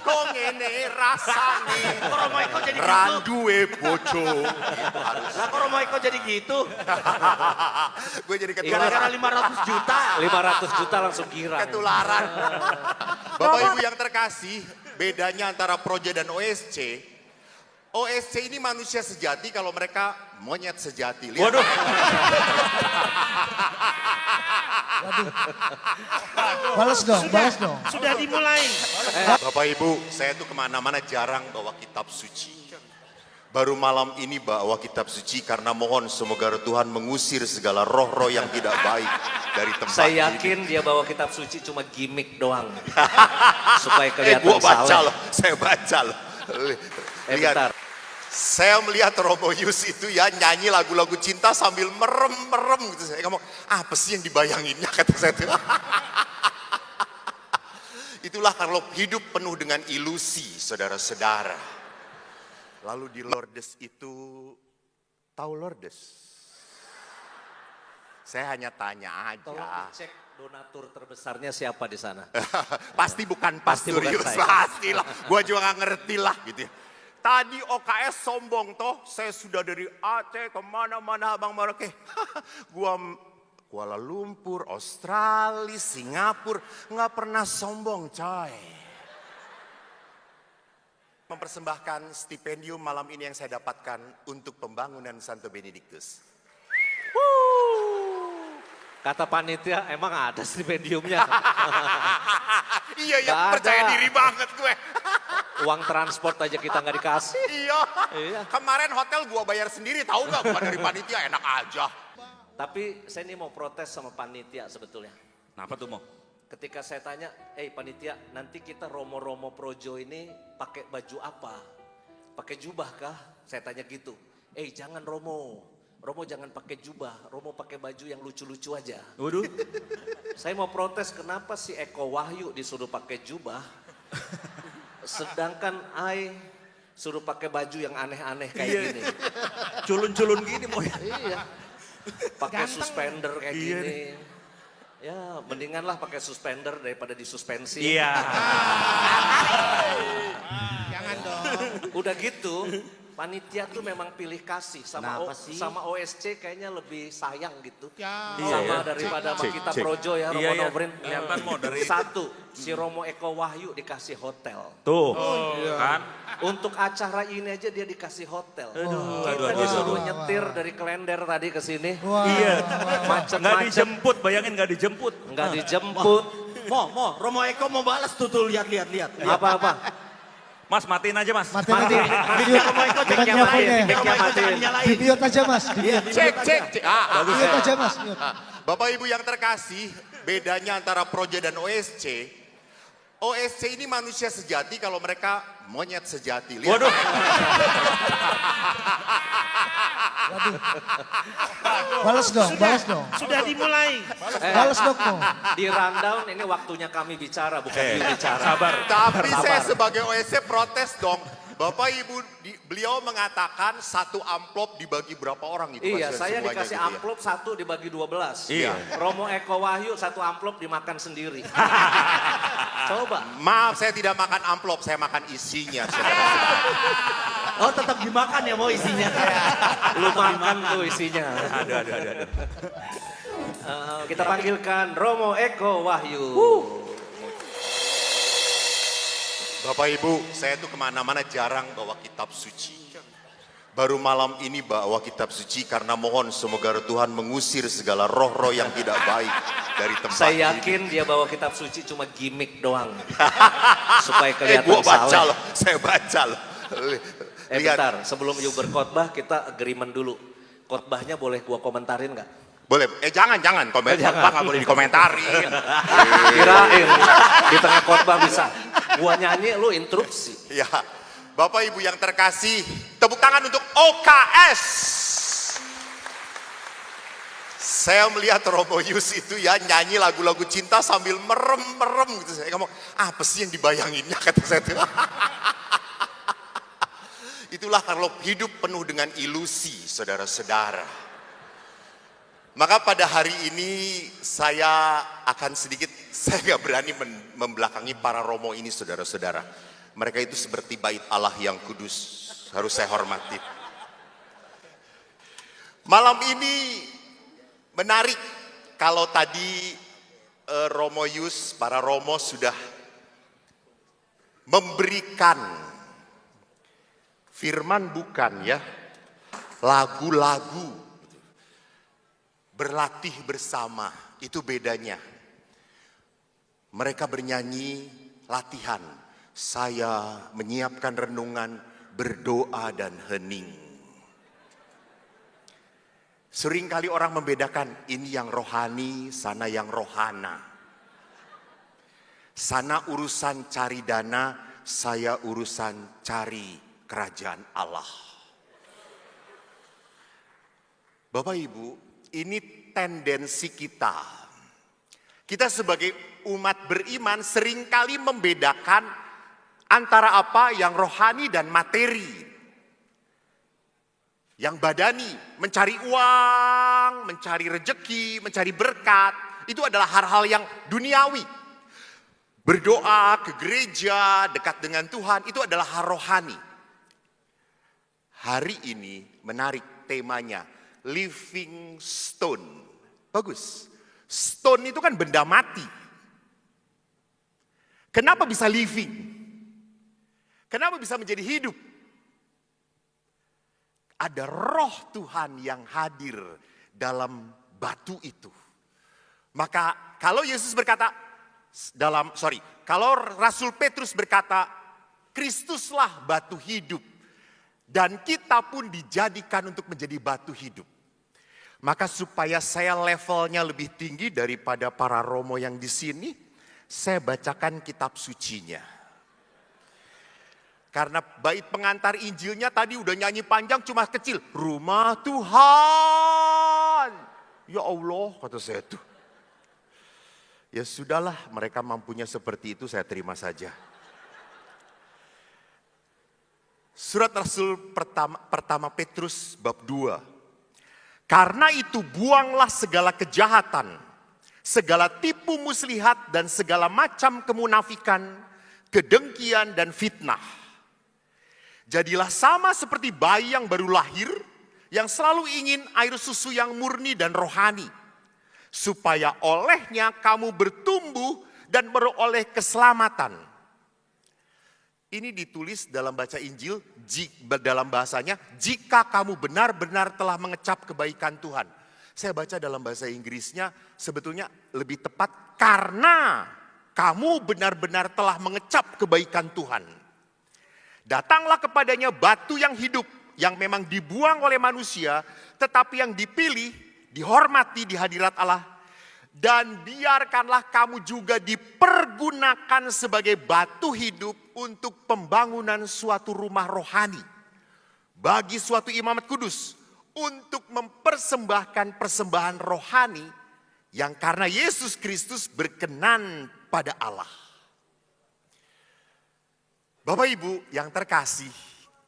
kok ngene rasane. Kok Romo Eko jadi gitu? Randuwe bojo. Lah kok Romo Eko jadi gitu? Gue jadi Gara-gara 500 juta. 500 juta langsung girang. ketularan. Bapak Ibu yang terkasih, bedanya antara Proja dan OSC, OSC ini manusia sejati kalau mereka monyet sejati. Lihat. Waduh. Balas dong, balas dong. Sudah dimulai. Bapak Ibu, saya tuh kemana-mana jarang bawa kitab suci. Baru malam ini bawa kitab suci karena mohon semoga Tuhan mengusir segala roh-roh yang tidak baik dari tempat Saya ini. yakin dia bawa kitab suci cuma gimmick doang. Supaya kelihatan Gua baca saleh. loh, saya baca loh. Lihat, Bentar. saya melihat Romo Yus itu ya nyanyi lagu-lagu cinta sambil merem-merem gitu. Saya ngomong, apa sih yang dibayanginnya kata saya tuh. Itulah kalau hidup penuh dengan ilusi, saudara-saudara. Lalu di Lourdes itu, tahu Lourdes? Saya hanya tanya Tolong aja. dicek donatur terbesarnya siapa di sana. Pasti bukan Pasti Pastor bukan Yus, saya. pastilah. Gua juga gak ngerti lah gitu ya. Tadi OKS sombong toh, saya sudah dari Aceh kemana-mana Abang Maroke. Gua Kuala Lumpur, Australia, Singapura, nggak pernah sombong coy. Mempersembahkan stipendium malam ini yang saya dapatkan untuk pembangunan Santo Benedictus. Kata panitia emang ada stipendiumnya. Iya ya, Nggak percaya ada. diri banget gue. Uang transport aja kita nggak dikasih. Iya. Iya. Kemarin hotel gua bayar sendiri, tahu nggak? Bukan dari panitia, enak aja. Tapi saya ini mau protes sama panitia sebetulnya. Kenapa tuh Mo? Ketika saya tanya, panitia nanti kita Romo-Romo Projo ini pakai baju apa? Pakai jubah kah? Saya tanya gitu. Jangan Romo. Romo jangan pakai jubah, Romo pakai baju yang lucu-lucu aja. Waduh. Saya mau protes kenapa si Eko Wahyu disuruh pakai jubah, sedangkan Ai suruh pakai baju yang aneh-aneh kayak Iya. gini. Culun-culun gini Mo. Iya, pakai suspender kayak Iya gini. Ya, mendingan lah pakai suspender daripada disuspensi. Iya. Jangan dong. Udah gitu, panitia tuh memang pilih kasih sama Kenapa sih? sama OSC kayaknya lebih sayang gitu. Ya. Sama Iya, daripada sama Cek, kita cek. Projo ya, Romo Iya, iya. Novrin. Kelihatan, Mo, dari- Satu, si Romo Eko Wahyu dikasih hotel. Tuh. Kan? Untuk acara ini aja dia dikasih hotel. Kita aduh, disuruh aduh. nyetir dari Klender tadi ke sini. Wah. Iya. Macet-macet. Nggak dijemput, bayangin nggak dijemput. Nggak dijemput. Mo, Romo Eko mau balas tuh lihat. Apa-apa. Mas matiin aja mas. Mati. Video Romo Eko cek Dengan yang lain. nyapunya. Romo Eko jangan nyalain. Di mute aja mas, di mute. Cek. Di mute aja mas. Mute. Bapak Ibu yang terkasih, bedanya antara Proja dan OSC, OSC ini manusia sejati kalau mereka monyet sejati. Lihat. Waduh. Balas dong, balas dong. Sudah dimulai. Balas dong kok. Di rundown ini waktunya kami bicara, bukan dia bicara. Sabar. Tapi Sabar. saya sebagai OSC protes dong. Bapak Ibu, beliau mengatakan satu amplop dibagi berapa orang itu? Iya, Mas, saya semuanya dikasih gitu ya. amplop satu dibagi 12. Iya. Romo Eko Wahyu satu amplop dimakan sendiri. Coba. Maaf, saya tidak makan amplop, saya makan isinya. Oh tetap dimakan ya Mo isinya. Lu makan tuh isinya. Ada. Kita panggilkan Romo Eko Wahyu. Bapak Ibu, saya tuh kemana-mana jarang bawa kitab suci. Baru malam ini bawa kitab suci karena mohon semoga Tuhan mengusir segala roh-roh yang tidak baik dari tempat Saya ini. yakin dia bawa kitab suci cuma gimmick doang. Supaya kelihatan Gua baca saleh. loh, saya baca loh. Lihat, Bentar, sebelum you berkhotbah kita agreement dulu. Khotbahnya boleh gua komentarin nggak? boleh. Jangan, komentar Jangan. nggak boleh dikomentarin. Kirain di tengah khotbah bisa. Gua nyanyi, lu interupsi. Ya, Bapak Ibu yang terkasih, tepuk tangan untuk OKS. Saya melihat Romo Yus itu ya nyanyi lagu-lagu cinta sambil merem-merem gitu. Saya ngomong, apa sih yang dibayanginnya kata saya tuh. Itulah kalau hidup penuh dengan ilusi, saudara-saudara. Maka pada hari ini saya akan sedikit, saya nggak berani membelakangi para Romo ini saudara-saudara. Mereka itu seperti bait Allah yang kudus, harus saya hormati. Malam ini menarik kalau tadi Romo Yus, para Romo sudah memberikan firman bukan ya, lagu-lagu, berlatih bersama, itu bedanya. Mereka bernyanyi latihan, saya menyiapkan renungan, berdoa dan hening. Seringkali orang membedakan, ini yang rohani, sana yang rohana. Sana urusan cari dana, saya urusan cari kerajaan Allah. Bapak Ibu, ini tendensi kita. Kita sebagai umat beriman seringkali membedakan antara apa yang rohani dan materi. Yang badani, mencari uang, mencari rejeki, mencari berkat, itu adalah hal-hal yang duniawi. Berdoa ke gereja, dekat dengan Tuhan, itu adalah hal rohani. Hari ini menarik temanya, living stone. Bagus. Stone itu kan benda mati. Kenapa bisa living? Kenapa bisa menjadi hidup? Ada roh Tuhan yang hadir dalam batu itu. Maka kalau Yesus berkata kalau Rasul Petrus berkata, Kristuslah batu hidup dan kita pun dijadikan untuk menjadi batu hidup. Maka supaya saya levelnya lebih tinggi daripada para Romo yang di sini, saya bacakan kitab sucinya. Karena bait pengantar Injilnya tadi udah nyanyi panjang cuma kecil. Rumah Tuhan. Ya Allah, kata saya tuh. Ya sudahlah, mereka mampunya seperti itu, saya terima saja. Surat Rasul pertama Petrus bab 2. Karena itu buanglah segala kejahatan, segala tipu muslihat dan segala macam kemunafikan, kedengkian dan fitnah. Jadilah sama seperti bayi yang baru lahir, yang selalu ingin air susu yang murni dan rohani. Supaya olehnya kamu bertumbuh dan beroleh keselamatan. Ini ditulis dalam baca Injil, dalam bahasanya, jika kamu benar-benar telah mengecap kebaikan Tuhan. Saya baca dalam bahasa Inggrisnya, sebetulnya lebih tepat, karena kamu benar-benar telah mengecap kebaikan Tuhan. Datanglah kepadanya batu yang hidup, yang memang dibuang oleh manusia, tetapi yang dipilih, dihormati di hadirat Allah. Dan biarkanlah kamu juga dipergunakan sebagai batu hidup untuk pembangunan suatu rumah rohani. Bagi suatu imamat kudus, untuk mempersembahkan persembahan rohani yang karena Yesus Kristus berkenan pada Allah. Bapak Ibu yang terkasih,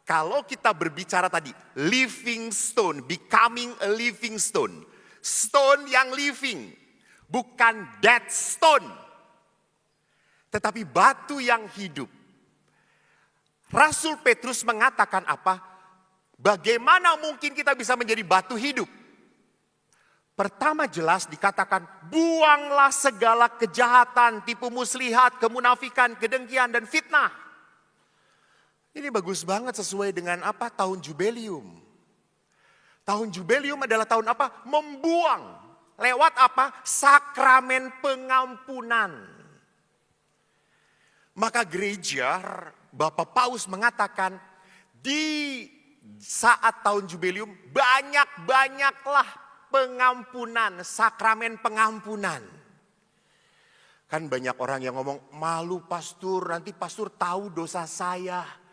kalau kita berbicara tadi, living stone, becoming a living stone. Stone yang living, bukan dead stone. Tetapi batu yang hidup. Rasul Petrus mengatakan apa? Bagaimana mungkin kita bisa menjadi batu hidup? Pertama jelas dikatakan, buanglah segala kejahatan, tipu muslihat, kemunafikan, kedengkian, dan fitnah. Ini bagus banget sesuai dengan apa? Tahun Jubelium. Tahun Jubelium adalah tahun apa? Membuang. Lewat apa? Sakramen pengampunan. Maka gereja, Bapak Paus mengatakan, di saat tahun Jubelium, banyak-banyaklah pengampunan, sakramen pengampunan. Kan banyak orang yang ngomong, malu pastor, nanti pastor tahu dosa saya.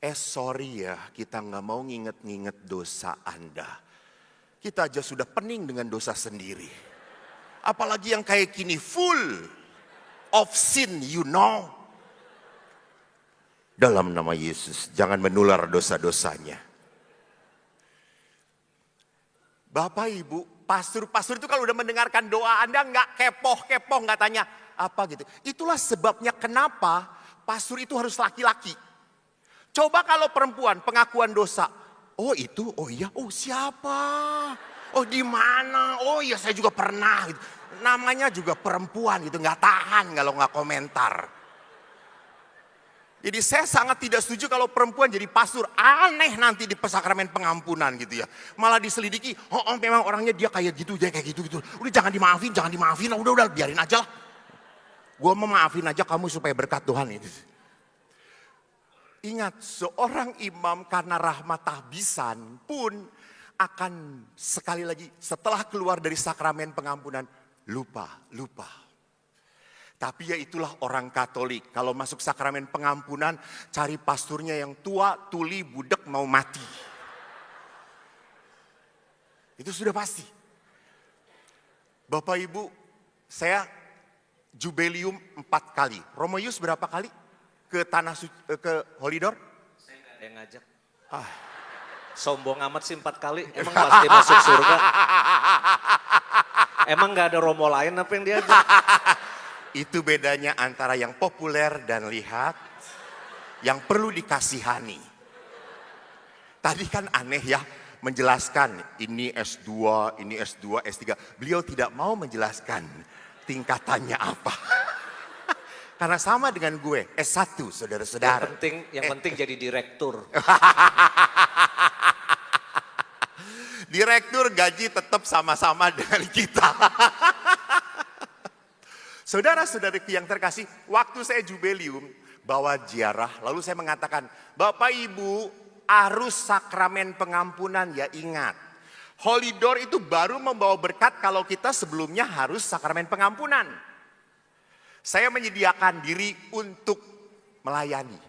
Sorry ya, kita gak mau nginget-nginget dosa Anda. Kita aja sudah pening dengan dosa sendiri. Apalagi yang kayak gini, full of sin, you know. Dalam nama Yesus, jangan menular dosa-dosanya. Bapak Ibu, pastor itu kalau udah mendengarkan doa Anda gak kepoh-kepoh, gak tanya apa gitu. Itulah sebabnya kenapa pastor itu harus laki-laki. Coba kalau perempuan, pengakuan dosa. Oh itu, oh iya, oh siapa? Oh di mana? Oh iya saya juga pernah. Gitu. Namanya juga perempuan gitu, nggak tahan kalau nggak komentar. Jadi saya sangat tidak setuju kalau perempuan jadi pastor. Aneh nanti di sakramen pengampunan gitu ya. Malah diselidiki, oh memang orangnya dia kayak gitu, dia kayak gitu. Udah jangan dimaafin, udah biarin aja lah. Gue mau maafin aja kamu supaya berkat Tuhan itu. Ingat, seorang imam karena rahmat tahbisan pun akan sekali lagi setelah keluar dari sakramen pengampunan, lupa. Tapi ya itulah orang Katolik. Kalau masuk sakramen pengampunan, cari pasturnya yang tua, tuli, budek, mau mati. Itu sudah pasti. Bapak Ibu, saya Jubelium 4 kali. Romoyus berapa kali ke ke Holidor? Saya nggak ada yang ngajak. Ah. Sombong amat sih 4 kali, emang pasti masuk surga. Emang nggak ada romo lain apa yang diajak? Itu bedanya antara yang populer dan lihat, yang perlu dikasihani. Tadi kan aneh ya, menjelaskan ini S2, ini S2, S3. Beliau tidak mau menjelaskan tingkatannya apa. Karena sama dengan gue, S1 saudara-saudara. Yang penting jadi direktur. Direktur gaji tetap sama-sama dengan kita. Saudara-saudariku yang terkasih, waktu saya Jubelium bawa ziarah, lalu saya mengatakan, Bapak Ibu harus sakramen pengampunan ya ingat. Holidor itu baru membawa berkat kalau kita sebelumnya harus sakramen pengampunan. Saya menyediakan diri untuk melayani.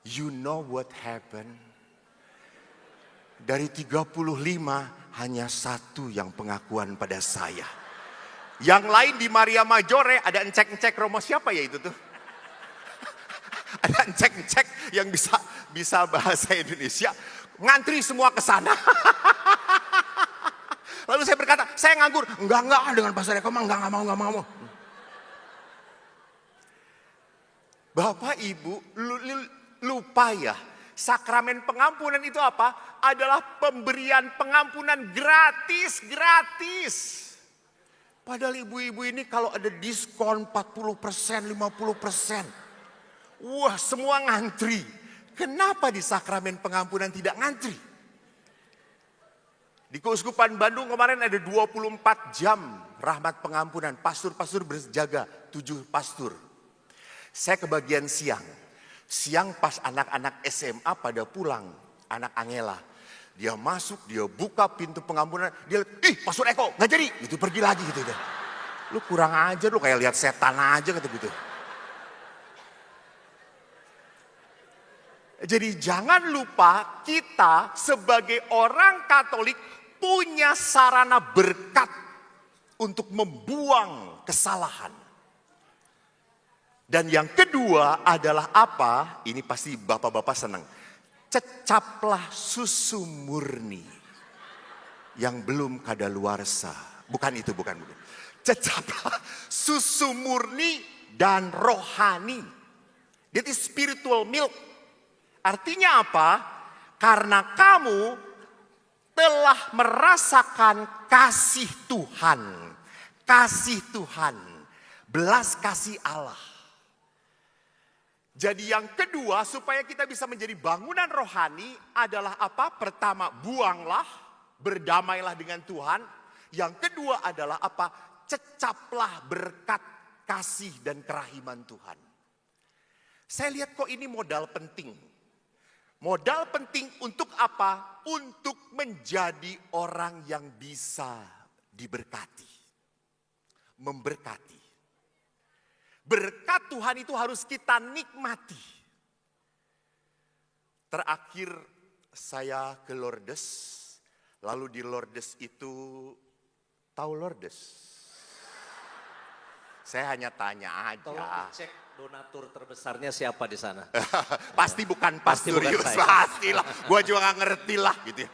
You know what happened? Dari 35 hanya 1 yang pengakuan pada saya. Yang lain di Maria Majore ada encek-encek Romo siapa ya itu tuh? Ada encek-encek yang bisa bahasa Indonesia. Ngantri semua ke sana. Lalu saya berkata, saya nganggur. Enggak dengan Pastor Eko enggak mau. Bapak Ibu lupa ya. Sakramen pengampunan itu apa? Adalah pemberian pengampunan gratis. Padahal ibu-ibu ini kalau ada diskon 40%, 50%. Wah semua ngantri. Kenapa di sakramen pengampunan tidak ngantri? Di Keuskupan Bandung kemarin ada 24 jam rahmat pengampunan. Pastor-pastor berjaga, 7 pastor. Saya kebagian siang. Siang pas anak-anak SMA pada pulang, anak Angela. Dia masuk, dia buka pintu pengampunan, dia lihat, Pastor Eko, nggak jadi. Itu pergi lagi gitu. Lu kurang ajar, lu kayak lihat setan aja gitu. Jadi jangan lupa kita sebagai orang Katolik punya sarana berkat untuk membuang kesalahan. Dan yang kedua adalah apa? Ini pasti bapak-bapak senang. Cecaplah susu murni yang belum kadaluarsa. Bukan itu. Cecaplah susu murni dan rohani. That is spiritual milk. Artinya apa? Karena kamu telah merasakan kasih Tuhan. Belas kasih Allah. Jadi yang kedua supaya kita bisa menjadi bangunan rohani adalah apa? Pertama buanglah, berdamailah dengan Tuhan. Yang kedua adalah apa? Cecaplah berkat kasih dan kerahiman Tuhan. Saya lihat kok ini modal penting. Modal penting untuk apa? Untuk menjadi orang yang bisa diberkati. Memberkati. Berkat Tuhan itu harus kita nikmati. Terakhir saya ke Lourdes. Lalu di Lourdes itu, tahu Lourdes? Saya hanya tanya aja. Tolong dicek donatur terbesarnya siapa di sana. Pasti bukan Pasti bukan Pastorius, saya. pastilah. Gua juga gak ngerti lah gitu ya.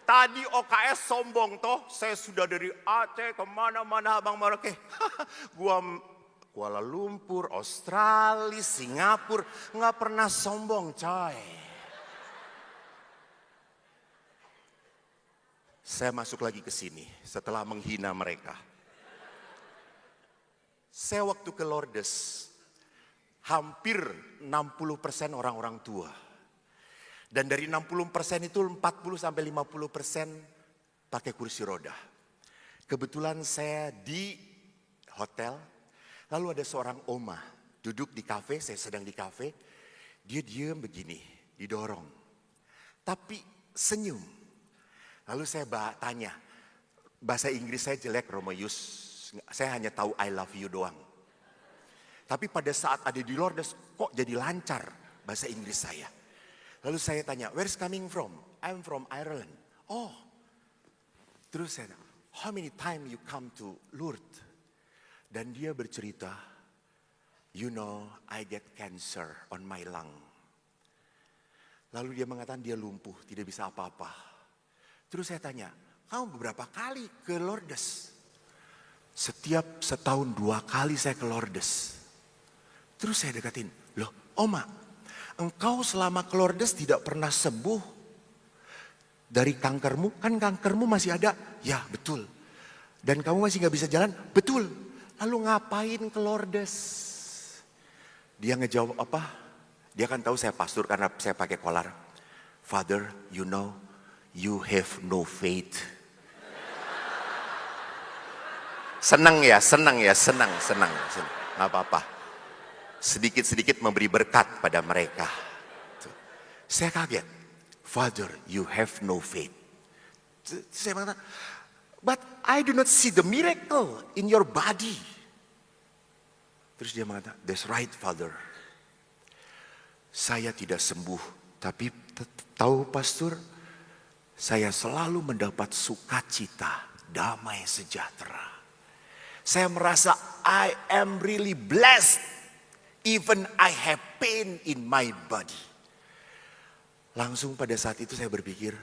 Tadi OKS sombong toh, saya sudah dari Aceh kemana-mana Abang Maroke. Gua Kuala Lumpur, Australia, Singapura, nggak pernah sombong coy. Saya masuk lagi ke sini setelah menghina mereka. Saya waktu ke Lourdes, hampir 60% orang-orang tua. Dan dari 60% itu 40-50% pakai kursi roda. Kebetulan saya di hotel, lalu ada seorang oma duduk di kafe, saya sedang di kafe. Dia diam begini, didorong. Tapi senyum. Lalu saya tanya, bahasa Inggris saya jelek Romoyus. Saya hanya tahu I love you doang. Tapi pada saat ada di Lourdes, kok jadi lancar bahasa Inggris saya. Lalu saya tanya, where's coming from? I'm from Ireland. Oh, terus saya tanya, how many time you come to Lourdes? Dan dia bercerita, you know, I get cancer on my lung. Lalu dia mengatakan dia lumpuh, tidak bisa apa-apa. Terus saya tanya, kamu beberapa kali ke Lourdes? Setiap setahun 2 kali saya ke Lourdes. Terus saya dekatin, loh Oma, engkau selama ke Lourdes tidak pernah sembuh dari kankermu? Kan kankermu masih ada? Ya betul. Dan kamu masih gak bisa jalan? Betul. Lalu ngapain ke Lourdes? Dia ngejawab apa? Dia kan tahu saya pastor karena saya pakai kolar. Father, you know, you have no faith. Senang ya. Gak apa-apa. Sedikit-sedikit memberi berkat pada mereka. Saya kaget. Father, you have no faith. Saya mengatakan, but I do not see the miracle in your body. Terus dia mengatakan, that's right Father. Saya tidak sembuh, tapi tahu pastor, saya selalu mendapat sukacita, damai sejahtera. Saya merasa I am really blessed. Even I have pain in my body. Langsung pada saat itu saya berpikir,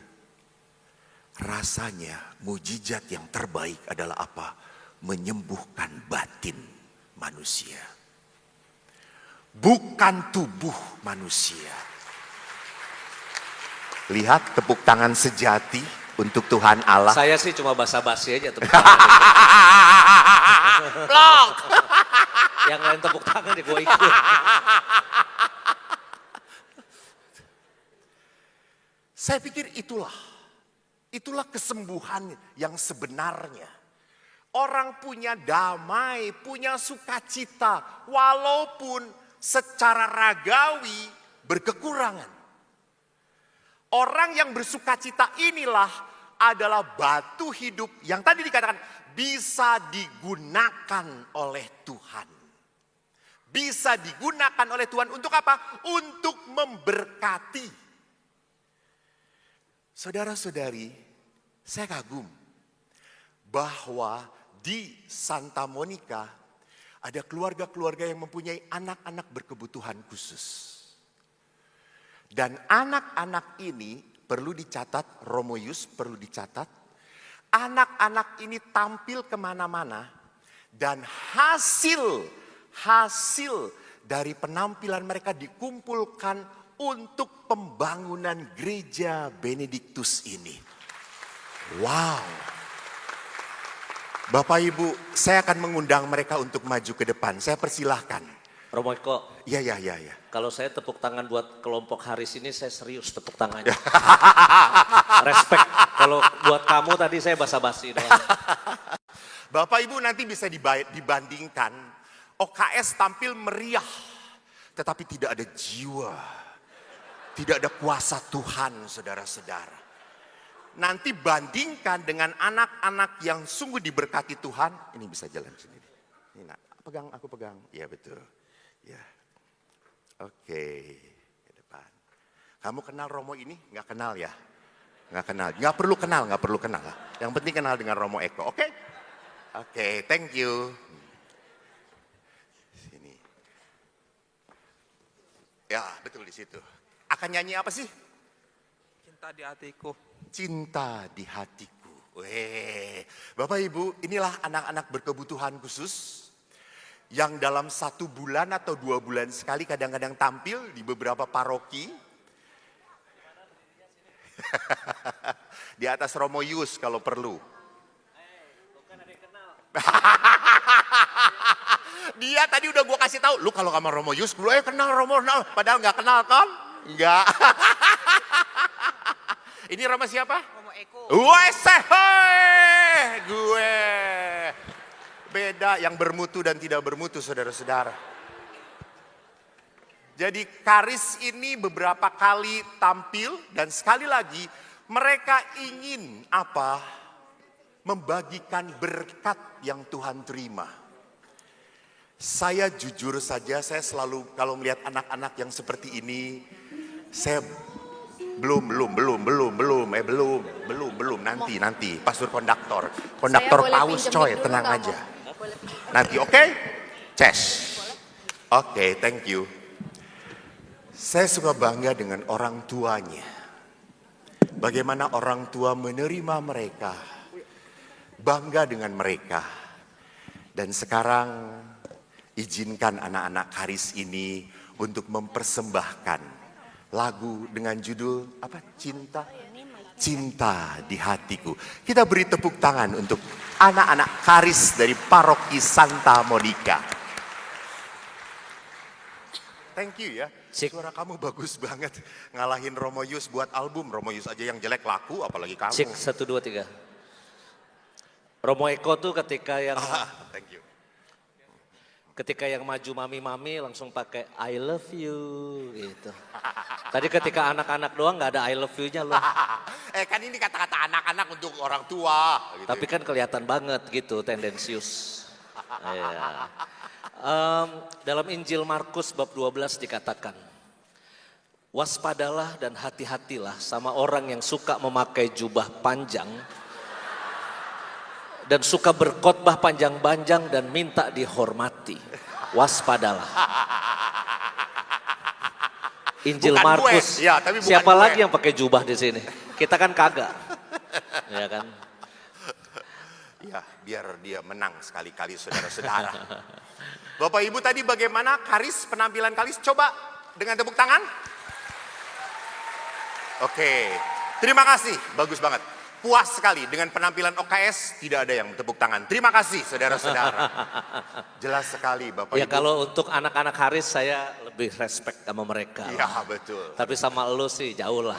rasanya mujizat yang terbaik adalah apa? Menyembuhkan batin manusia. Bukan tubuh manusia. Lihat tepuk tangan sejati untuk Tuhan Allah. Saya sih cuma basa-basi aja tepuk Blok. Yang lain tepuk tangan ya gue ikut. Saya pikir itulah kesembuhan yang sebenarnya. Orang punya damai, punya sukacita, walaupun secara ragawi berkekurangan. Orang yang bersukacita inilah adalah batu hidup yang tadi dikatakan bisa digunakan oleh Tuhan. Bisa digunakan oleh Tuhan untuk apa? Untuk memberkati. Saudara-saudari, saya kagum bahwa di Santa Monica ada keluarga-keluarga yang mempunyai anak-anak berkebutuhan khusus. Dan anak-anak ini perlu dicatat, Romoyus perlu dicatat. Anak-anak ini tampil kemana-mana dan hasil dari penampilan mereka dikumpulkan untuk pembangunan gereja Benediktus ini. Wow. Bapak Ibu, saya akan mengundang mereka untuk maju ke depan. Saya persilahkan. Romo Eko. Ya. Kalau saya tepuk tangan buat kelompok Haris ini saya serius tepuk tangannya. Respect. Kalau buat kamu tadi saya basa-basi doang. Bapak Ibu nanti bisa dibandingkan. OKS tampil meriah. Tetapi tidak ada jiwa. Tidak ada kuasa Tuhan saudara-saudara. Nanti bandingkan dengan anak-anak yang sungguh diberkati Tuhan. Ini bisa jalan sendiri. Ini nak, aku pegang. Ya betul. Ya. Oke. Ke depan. Kamu kenal Romo ini? Nggak kenal ya? Nggak kenal. Nggak perlu kenal. Yang penting kenal dengan Romo Eko. Oke? Oke, thank you. Sini. Ya, betul di situ. Akan nyanyi apa sih? Cinta di hatiku. Cinta di hatiku. Bapak Ibu, inilah anak-anak berkebutuhan khusus yang dalam 1 bulan atau 2 bulan sekali kadang-kadang tampil di beberapa paroki. Di atas Romo Yus kalau perlu. Dia tadi udah gua kasih tahu, lu kalau sama Romo Yus, lu kenal Romo, kenal. Padahal nggak kenal kan? Nggak. Ini Romo siapa? Romo Eko. Gue. Beda yang bermutu dan tidak bermutu, saudara-saudara. Jadi karis ini beberapa kali tampil dan sekali lagi mereka ingin apa? Membagikan berkat yang Tuhan terima. Saya jujur saja, saya selalu kalau melihat anak-anak yang seperti ini, saya belum, nanti, Pastor Kondaktor Paus coy, tenang aja. Nanti, oke? Ces. Oke, thank you. Saya suka bangga dengan orang tuanya. Bagaimana orang tua menerima mereka, bangga dengan mereka. Dan sekarang izinkan anak-anak karis ini untuk mempersembahkan lagu dengan judul apa? Cinta di hatiku. Kita beri tepuk tangan untuk anak-anak karis dari paroki Santa Monica. Thank you ya. Suara kamu bagus banget. Ngalahin Romo Yus buat album. Romo Yus aja yang jelek laku, apalagi kamu. Cek 1, 2, 3. Romo Eko tuh ketika yang Thank you. ketika yang maju mami-mami langsung pakai I love you gitu. Tadi ketika anak-anak doang nggak ada I love you-nya loh. Kan ini kata-kata anak-anak untuk orang tua. Gitu. Tapi kan kelihatan banget gitu tendensius. Iya. Dalam Injil Markus bab 12 dikatakan, waspadalah dan hati-hatilah sama orang yang suka memakai jubah panjang dan suka berkhotbah panjang-panjang dan minta dihormati. Waspadalah. Injil Bukan Markus. gue, ya, tapi bukan Siapa gue. lagi yang pakai jubah di sini? Kita kan kagak. Ya kan? Ya, biar dia menang sekali-kali saudara-saudara. Bapak Ibu tadi bagaimana karis, penampilan karis? Coba dengan tepuk tangan. Oke, terima kasih, bagus banget. Puas sekali dengan penampilan OKS, tidak ada yang tepuk tangan. Terima kasih saudara-saudara. Jelas sekali Bapak Ya Ibu. kalau untuk anak-anak Haris saya lebih respect sama mereka. Iya betul. Tapi sama lu sih jauh lah.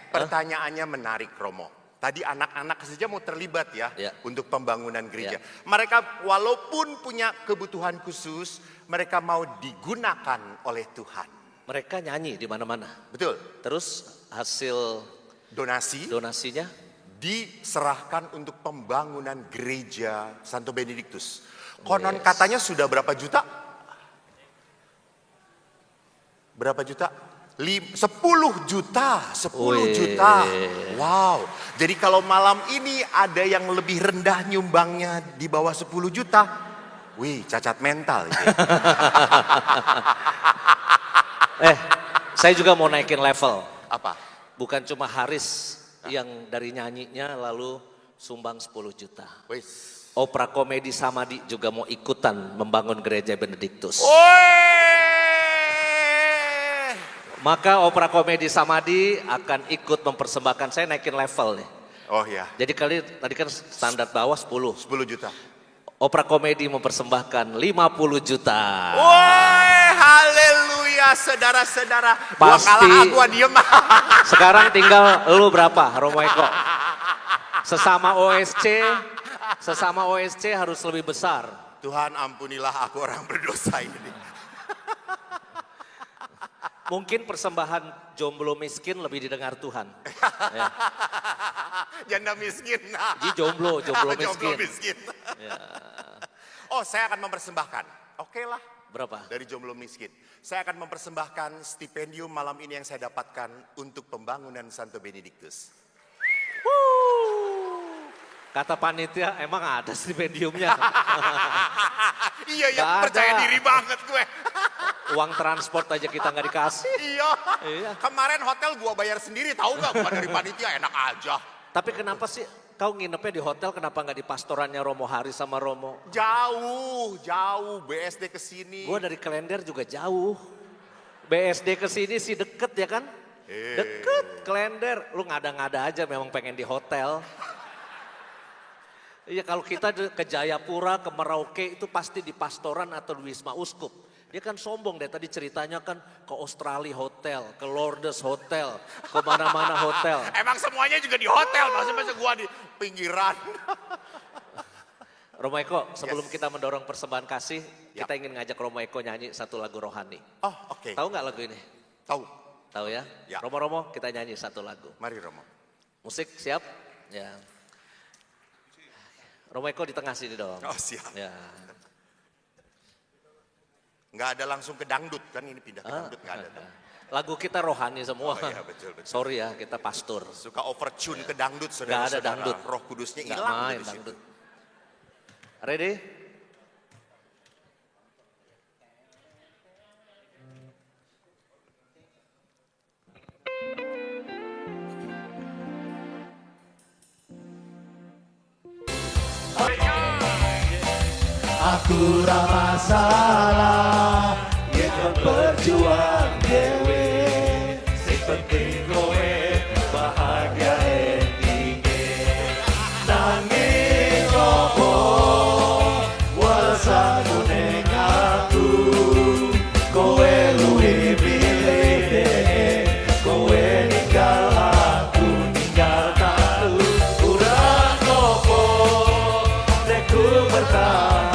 Pertanyaannya menarik Romo. Tadi anak-anak saja mau terlibat ya, Ya. untuk pembangunan gereja. Ya. Mereka walaupun punya kebutuhan khusus, mereka mau digunakan oleh Tuhan. Mereka nyanyi di mana-mana. Betul. Terus hasil donasinya diserahkan untuk pembangunan gereja Santo Benedictus. Konon katanya sudah berapa juta? Berapa juta? 10 juta. Wow. Jadi kalau malam ini ada yang lebih rendah nyumbangnya di bawah 10 juta. Wih, cacat mental. Saya juga mau naikin level. Apa? Bukan cuma Haris yang dari nyanyinya lalu sumbang 10 juta. Wis. Opera Komedi Samadi juga mau ikutan membangun gereja Benediktus. Maka Opera Komedi Samadi akan ikut mempersembahkan, saya naikin level nih. Oh ya, Jadi tadi kan standar bawah 10. 10 juta. Opera Komedi mempersembahkan 50 juta. Woi, haleluya saudara-saudara. Gua Pasti. kalah, gua diem. Sekarang tinggal lu berapa Romo Eko? Sesama OSC harus lebih besar. Tuhan ampunilah aku orang berdosa ini. Mungkin persembahan jomblo miskin lebih didengar Tuhan. Ya. Janda miskin. Jadi jomblo miskin. Ya. Oh, saya akan mempersembahkan. Oke lah. Berapa? Dari jomblo miskin. Saya akan mempersembahkan stipendium malam ini yang saya dapatkan untuk pembangunan Santo Benedictus. Kata panitia emang ada stipendiumnya. Iya, ya, Gak percaya ada. diri banget gue. Uang transport aja kita nggak dikasih. Iya. Iya. Kemarin hotel gua bayar sendiri, tahu nggak? Bukan dari panitia, enak aja. Tapi kenapa sih Kau nginepnya di hotel, kenapa nggak di pastorannya Romo Hari sama Romo? Jauh BSD ke sini. Gue dari Klender juga jauh. BSD ke sini sih deket ya kan? Deket, Klender. Lu ngada-ngada aja memang pengen di hotel. Iya, kalau kita ke Jayapura, ke Merauke itu pasti di pastoran atau di Wisma Uskup. Dia kan sombong deh, tadi ceritanya kan ke Australia hotel, ke Lourdes hotel, ke mana-mana hotel. Emang semuanya juga di hotel, masa gua di pinggiran. Romo Eko, sebelum Yes. kita mendorong persembahan kasih, kita ingin ngajak Romo Eko nyanyi satu lagu rohani. Oh, oke. Tahu nggak lagu ini? Tahu. Tahu ya? Ya. Romo-Romo, kita nyanyi satu lagu. Mari Romo. Musik siap? Ya. Romo Eko di tengah sini dong. Oh, siap. Ya. Nggak ada langsung ke dangdut kan, ini pindah ke dangdut nggak ada. Lagu kita rohani semua. Oh iya, betul. Sorry ya, kita pastor. Suka overtune ke dangdut, Nggak ada saudara-saudara. dangdut. Roh Kudusnya Nggak hilang main tuh di situ. dangdut. Ready? Aku ramah salah, yen kon berjuang dewe. Sing penting kowe bahagia endinge. Nanging opo walasanmu ning aku, kowe luwih pilih dene. Kowe ninggal aku, ninggal talu. Kurang opo nek ku bertahan.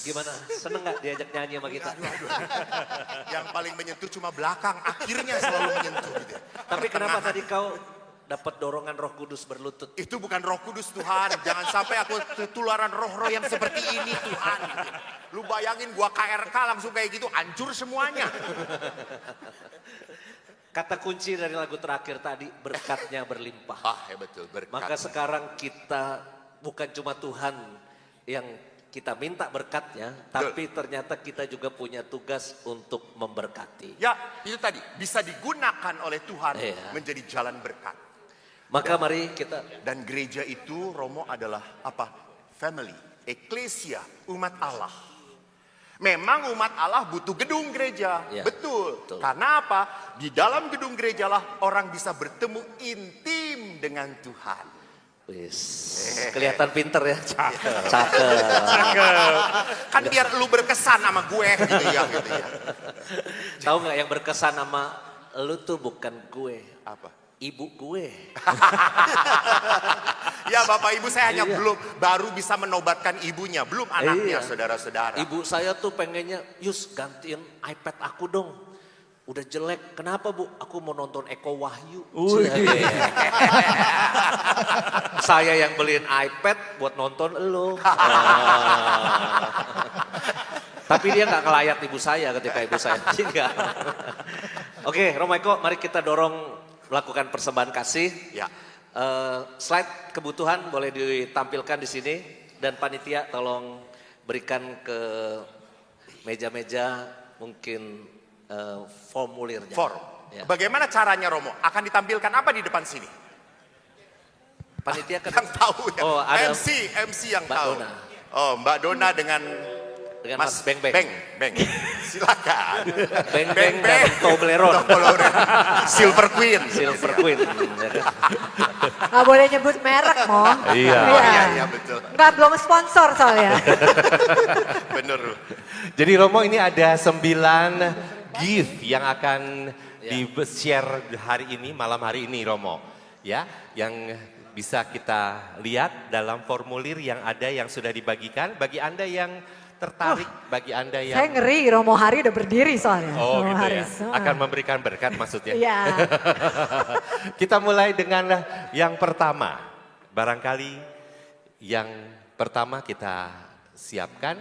Gimana? Seneng gak diajak nyanyi sama kita? Yang paling menyentuh cuma belakang, akhirnya selalu menyentuh gitu. Tapi kenapa tadi kau dapat dorongan Roh Kudus berlutut? Itu bukan Roh Kudus Tuhan, jangan sampai aku ketularan roh-roh yang seperti ini Tuhan. Gitu. Lu bayangin gua KRK langsung kayak gitu, hancur semuanya. Kata kunci dari lagu terakhir tadi, berkatnya berlimpah. Ah ya betul, berkat. Maka sekarang kita bukan cuma Tuhan yang kita minta berkatnya, tapi ternyata kita juga punya tugas untuk memberkati. Ya itu tadi, bisa digunakan oleh Tuhan Iya. menjadi jalan berkat. Maka mari kita, Dan gereja itu, Romo, adalah apa? Family, eklesia, umat Allah. Memang umat Allah butuh gedung gereja, Ya, betul. betul. Karena apa? Di dalam gedung gereja lah orang bisa bertemu intim dengan Tuhan. Wis, kelihatan pinter ya. Cakep. Kan biar lu berkesan sama gue gitu ya. Tahu nggak yang berkesan sama lu tuh bukan gue, Apa? ibu gue. Ya Bapak Ibu saya hanya baru bisa menobatkan ibunya, belum anaknya Iya. saudara-saudara. Ibu saya tuh pengennya, Yus gantiin iPad aku dong. Udah jelek, kenapa Bu? Aku mau nonton Eko Wahyu. Saya yang beliin iPad buat nonton elo. Tapi dia nggak ngelayat ibu saya ketika ibu saya. Enggak. Oke, Romo Eko, mari kita dorong melakukan persembahan kasih. Ya. Slide kebutuhan boleh ditampilkan di sini dan panitia tolong berikan ke meja-meja mungkin formulirnya. Ya. Bagaimana caranya Romo? Akan ditampilkan apa di depan sini? Panitia kan Yang tahu ya. Oh, ada MC yang Mbak tahu. Dona. Oh, Mbak Dona dengan Mas Beng Beng. Beng. Silakan. Beng Beng dan Toblerone. Silver Queen. Silver Queen. Ya kan? Nggak boleh nyebut merek, Mo. Iya. Iya betul. Nggak, belum sponsor soalnya. Bener. Jadi Romo ini ada 9 gift yang akan di-share hari ini, malam hari ini Romo. Ya, yang bisa kita lihat dalam formulir yang ada yang sudah dibagikan. Bagi Anda yang tertarik, bagi Anda yang... Saya ngeri, Romo Hari udah berdiri soalnya. Oh Romo gitu ya, Haris. akan memberikan berkat maksudnya. Iya. Kita mulai dengan yang pertama. Barangkali yang pertama kita siapkan.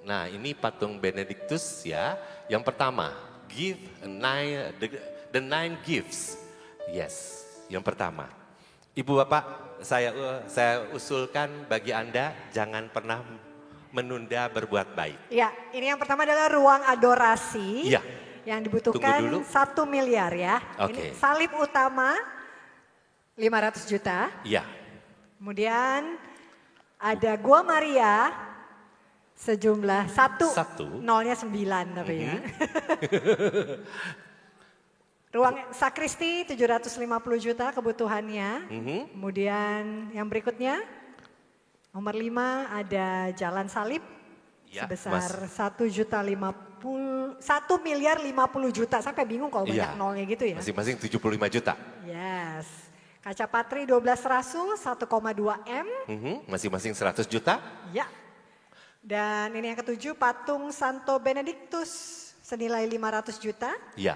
Nah ini patung Benedictus ya. Yang pertama, give the 9 gifts. Yes, yang pertama. Ibu Bapak, saya usulkan bagi Anda jangan pernah menunda berbuat baik. Ya, ini yang pertama adalah ruang adorasi. Iya. Yang dibutuhkan Tunggu dulu. 1 miliar ya. Oke. Ini salib utama 500 juta. Iya. Kemudian ada Gua Maria sejumlah 1, nolnya 9 tapi ya. Ruang sakristi 750 juta kebutuhannya. Kemudian yang berikutnya nomor 5 ada jalan salib Ya, sebesar 1 miliar 50 juta. Sampai bingung kalau banyak Iya. nolnya gitu ya. Masing-masing 75 juta. Yes. Kaca patri 12 rasul 1,2 M. Masing-masing 100 juta. Ya. Dan ini yang ketujuh patung Santo Benedictus senilai 500 juta. Ya.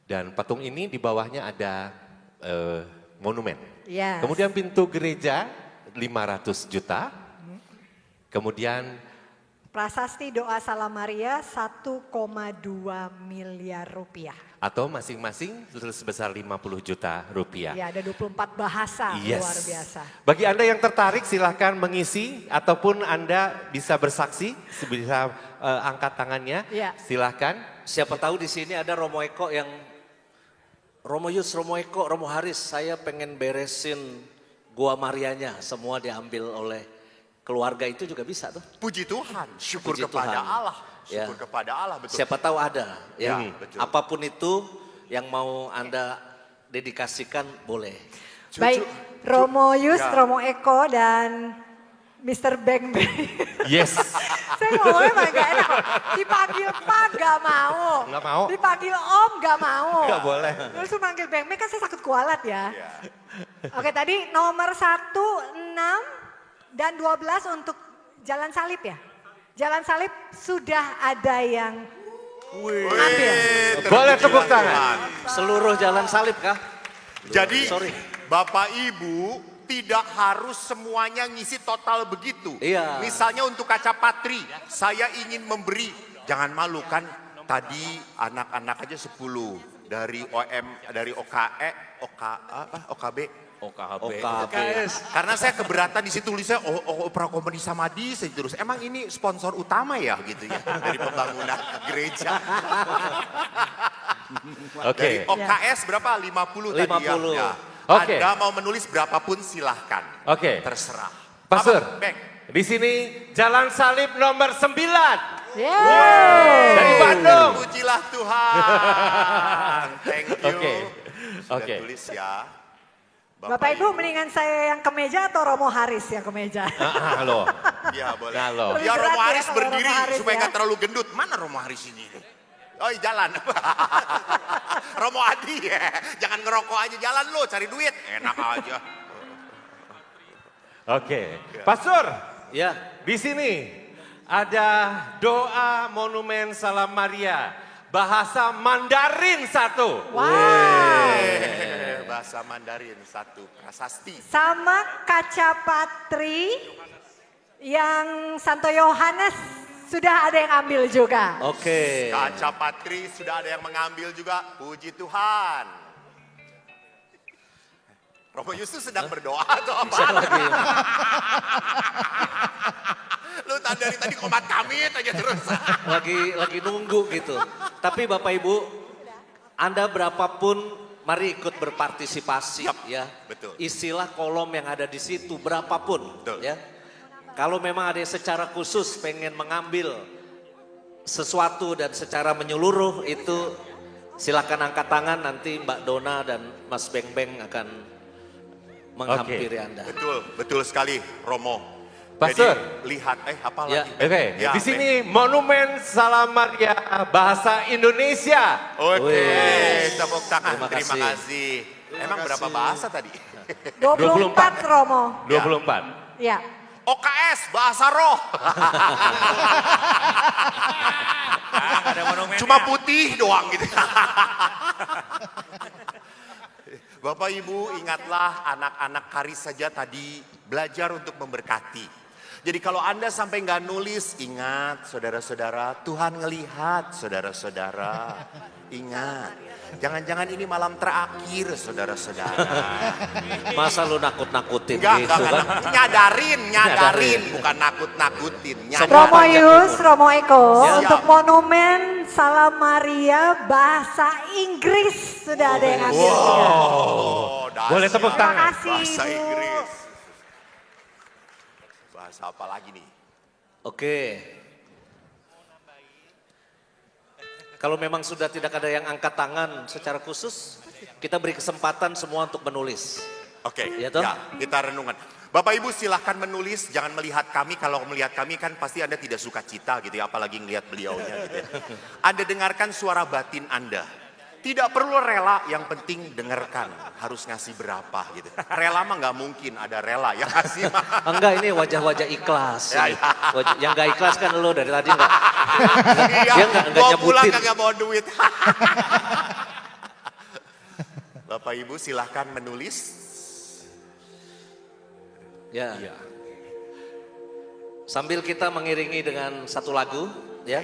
Dan patung ini di bawahnya ada monumen. Yes. Kemudian pintu gereja 500 juta. Kemudian Prasasti doa Salam Maria 1,2 miliar rupiah. atau masing-masing sebesar 50 juta rupiah. Ya, ada 24 bahasa, Yes. luar biasa. Bagi Anda yang tertarik silahkan mengisi ataupun Anda bisa bersaksi, bisa angkat tangannya, Iya. silahkan. Siapa tahu di sini ada Romo Eko yang Romo Yus, Romo Eko, Romo Haris, saya pengen beresin Gua Marianya, semua diambil oleh keluarga itu juga bisa tuh. Puji Tuhan, syukur Puji kepada Tuhan. Allah. Ya. Syukur kepada Allah, betul. Siapa tahu ada ya. betul. Apapun itu yang mau Anda dedikasikan boleh. Baik, Romo Yus, Ya. Romo Eko, dan Mr. Beng Beng. Yes. Saya ngomongnya emang gak enak. Dipanggil Pak gak mau. Nggak mau. Dipanggil Om gak mau. Nggak boleh. Terus panggil Beng Beng kan saya takut kualat ya. Ya. Oke, tadi nomor 1, 6, dan 12 untuk Jalan Salib ya. Jalan Salib sudah ada yang ambil. Boleh tepuk tangan. Seluruh jalan salib kah? Jadi Sorry. Bapak Ibu tidak harus semuanya ngisi total begitu. Iya. Misalnya untuk kaca patri, saya ingin memberi, jangan malu kan tadi anak-anak aja 10 dari dari OKB. OKB. Karena saya keberatan di situ tulisnya Opera Komedi Samadi terus. Emang ini sponsor utama ya gitu ya dari pembangunan gereja. Dari Oke. OKS berapa? 50 tadi ya. 50. Ya. Oke. Anda mau menulis berapapun silahkan. Oke. Terserah. Pastor, Apa, Beng? di sini Jalan Salib nomor 9 Yeay. dari Bandung. Pujilah Tuhan. Thank you. Oke. Sudah Oke. tulis ya. Bapak Ibu mendingan saya yang kemeja atau Romo Haris yang kemeja? Loh. Ya boleh. Nah, loh. Lebih Biar berat Romo ya Haris kalau berdiri Romo Haris supaya ya. nggak terlalu gendut. Mana Romo Haris ini? Oh jalan. Romo Adi ya. Jangan ngerokok aja, jalan lo cari duit. Enak aja. Oke. Pastor, Ya, di sini ada doa monumen Salam Maria. Bahasa Mandarin 1. Wow. Bahasa Mandarin 1, prasasti. Sama kaca patri yang Santo Yohanes sudah ada yang ambil juga. oke. Kaca patri sudah ada yang mengambil juga. Puji Tuhan. Romo Yusuf sedang berdoa atau apa? Bisa lagi. Lu dari tadi komat kamit aja terus. lagi nunggu gitu. Tapi Bapak Ibu, Anda berapapun mari ikut berpartisipasi Yap, ya. betul. Isilah kolom yang ada di situ berapapun Betul. ya. Kalau memang ada yang secara khusus pengen mengambil sesuatu dan secara menyeluruh itu silakan angkat tangan, nanti Mbak Dona dan Mas Beng Beng akan menghampiri Anda. Betul sekali Romo. Pastor. Jadi lihat, apa Ya. lagi? Oke, Ya, di sini monumen Salam Maria bahasa Indonesia. Oke, Wih. tepuk tangan. Terima Terima kasih. kasih. Emang berapa bahasa tadi? 24 Romo. 24. Ya. OKS, bahasa roh. Nggak ada monumennya. Cuma putih doang gitu. Bapak Ibu ingatlah anak-anak Karis saja tadi belajar untuk memberkati. Jadi kalau Anda sampai nggak nulis, ingat saudara-saudara, Tuhan ngelihat saudara-saudara. Ingat, jangan-jangan ini malam terakhir saudara-saudara. Masa lu nakut-nakutin Enggak, gitu kan? nyadarin, bukan nakut-nakutin. Romo Yus, Romo Eko, Siap. untuk monumen Salam Maria bahasa Inggris sudah ada yang ambil juga. Oh, dahsyat. Boleh tepuk Terima tangan. kasih Bahasa Ibu. Inggris. Bahasa apa lagi nih? Oke. Kalau memang sudah tidak ada yang angkat tangan secara khusus, kita beri kesempatan semua untuk menulis. Oke, Iya toh? ya, kita renungan. Bapak Ibu silahkan menulis, jangan melihat kami. Kalau melihat kami kan pasti Anda tidak suka cita gitu ya, apalagi ngelihat beliaunya gitu ya. Anda dengarkan suara batin Anda. Tidak perlu rela, yang penting dengarkan. Harus ngasih berapa gitu. Rela mah nggak mungkin ada rela yang ngasih mah. Enggak, ini wajah-wajah ikhlas. Ya, ini. ya. Yang gak ikhlas kan lo dari tadi enggak. Iya, Dia nggak mau pulang nyebutin. kagak bawa duit. Bapak Ibu silahkan menulis. Ya. Sambil kita mengiringi dengan satu lagu, ya.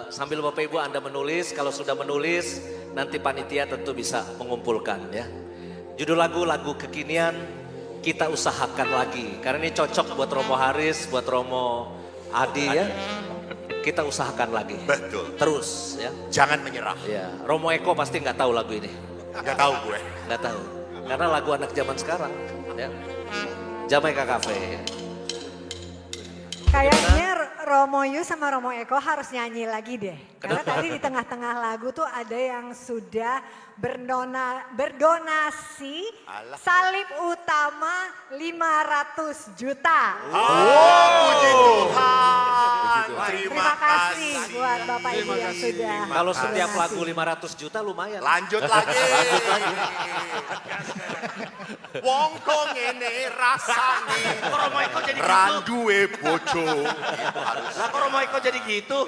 Sambil Bapak Ibu Anda menulis, kalau sudah menulis nanti panitia tentu bisa mengumpulkan ya. Judul lagu kekinian, kita usahakan lagi. Karena ini cocok buat Romo Haris, buat Romo Adi ya. Kita usahakan lagi. Betul. Terus ya. Jangan menyerah. Ya, Romo Eko pasti nggak tahu lagu ini. Nggak tahu gue. Nggak tahu. Karena lagu anak zaman sekarang ya. Jamaica Cafe. Kayaknya Romo Yus sama Romo Eko harus nyanyi lagi deh. Karena Kenapa? tadi di tengah-tengah lagu tuh ada yang sudah berdonasi Alah. salib utama 500 juta. Puji Tuhan. Terima kasih buat Bapak Ibu yang sudah. Kalau setiap berdonasi. lagu 500 juta lumayan. Lanjut lagi. Wong kok ngene rasane. Kok Romo Eko jadi gitu? Randuwe bojo. Lah kok Romo Eko jadi gitu?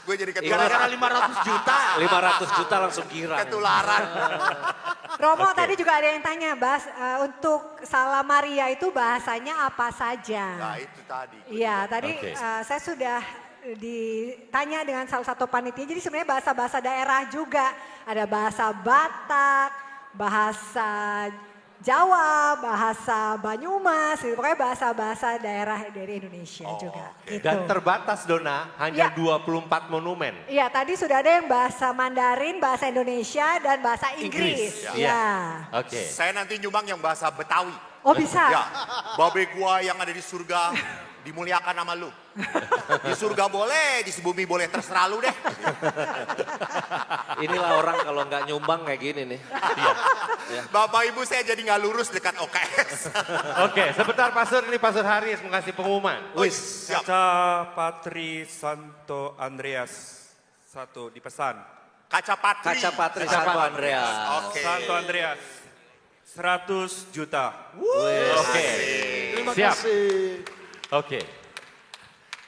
Gue jadi Gara-gara ketularan. 500 juta. 500 juta langsung girang. Ketularan. Romo tadi juga ada yang tanya, untuk Salam Maria itu bahasanya apa saja? Nah itu tadi. Iya, tadi Oke. saya sudah ditanya dengan salah satu panitia. Jadi sebenarnya bahasa-bahasa daerah juga. Ada bahasa Batak, bahasa Jawa, bahasa Banyumas, gitu. Pokoknya bahasa-bahasa daerah dari Indonesia juga. Gitu. Dan terbatas Dona, hanya Ya. 24 monumen. Iya, tadi sudah ada yang bahasa Mandarin, bahasa Indonesia, dan bahasa Inggris. Iya. Ya. Oke. Saya nanti nyumbang yang bahasa Betawi. Oh bisa? Ya, babe gua yang ada di surga dimuliakan sama lu. Di surga boleh, di bumi boleh, terserah lu deh. Inilah orang kalau nggak nyumbang kayak gini nih. Bapak Ibu saya jadi nggak lurus dekat OKS. Oke, sebentar Pastor, ini Pastor Haris mau kasih pengumuman. Wis. Siap. Kaca Patri Santo Andreas. Satu dipesan. Kaca Patri. Kaca Patri Santo Andreas. Oke. Santo Andreas. 100 juta. Oke, Terima siap. kasih. Oke.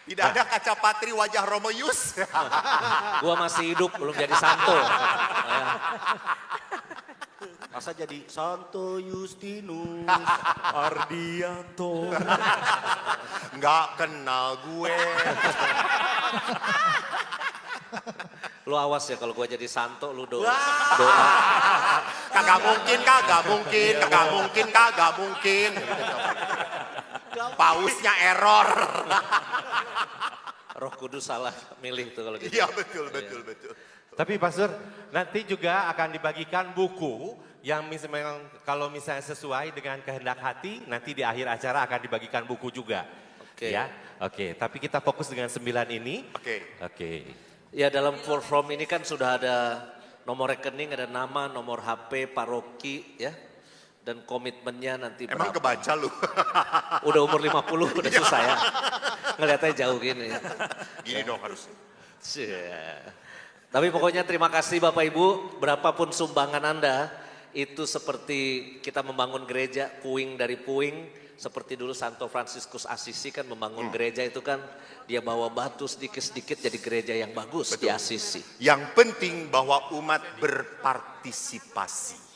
Tidak ada kaca Patri wajah Romo Yus. Gua masih hidup, belum jadi santo. Masa jadi Santo Justinus Ardianto. Nggak kenal gue. Lu awas ya kalau gua jadi santo, lu doa. Kagak mungkin, kagak mungkin, kagak mungkin, kagak mungkin. Pausnya error. Roh Kudus salah milih tuh kalau gitu. Iya betul, betul, betul. Tapi Pastor, nanti juga akan dibagikan buku yang memang kalau misalnya sesuai dengan kehendak hati, nanti di akhir acara akan dibagikan buku juga. Oke. Ya, oke. Tapi kita fokus dengan 9 ini. Oke. Oke. Ya dalam full form ini kan sudah ada nomor rekening, ada nama, nomor HP, paroki ya. Dan komitmennya nanti Emang berapa. kebaca lu? Udah umur 50 udah susah ya. Ngeliatnya jauh gini. Gini dong harus. Cia. Tapi pokoknya terima kasih Bapak Ibu, berapapun sumbangan Anda, itu seperti kita membangun gereja, puing dari puing, seperti dulu Santo Fransiskus Assisi kan membangun gereja itu kan, dia bawa batu sedikit-sedikit jadi gereja yang bagus di Assisi. Yang penting bahwa umat berpartisipasi.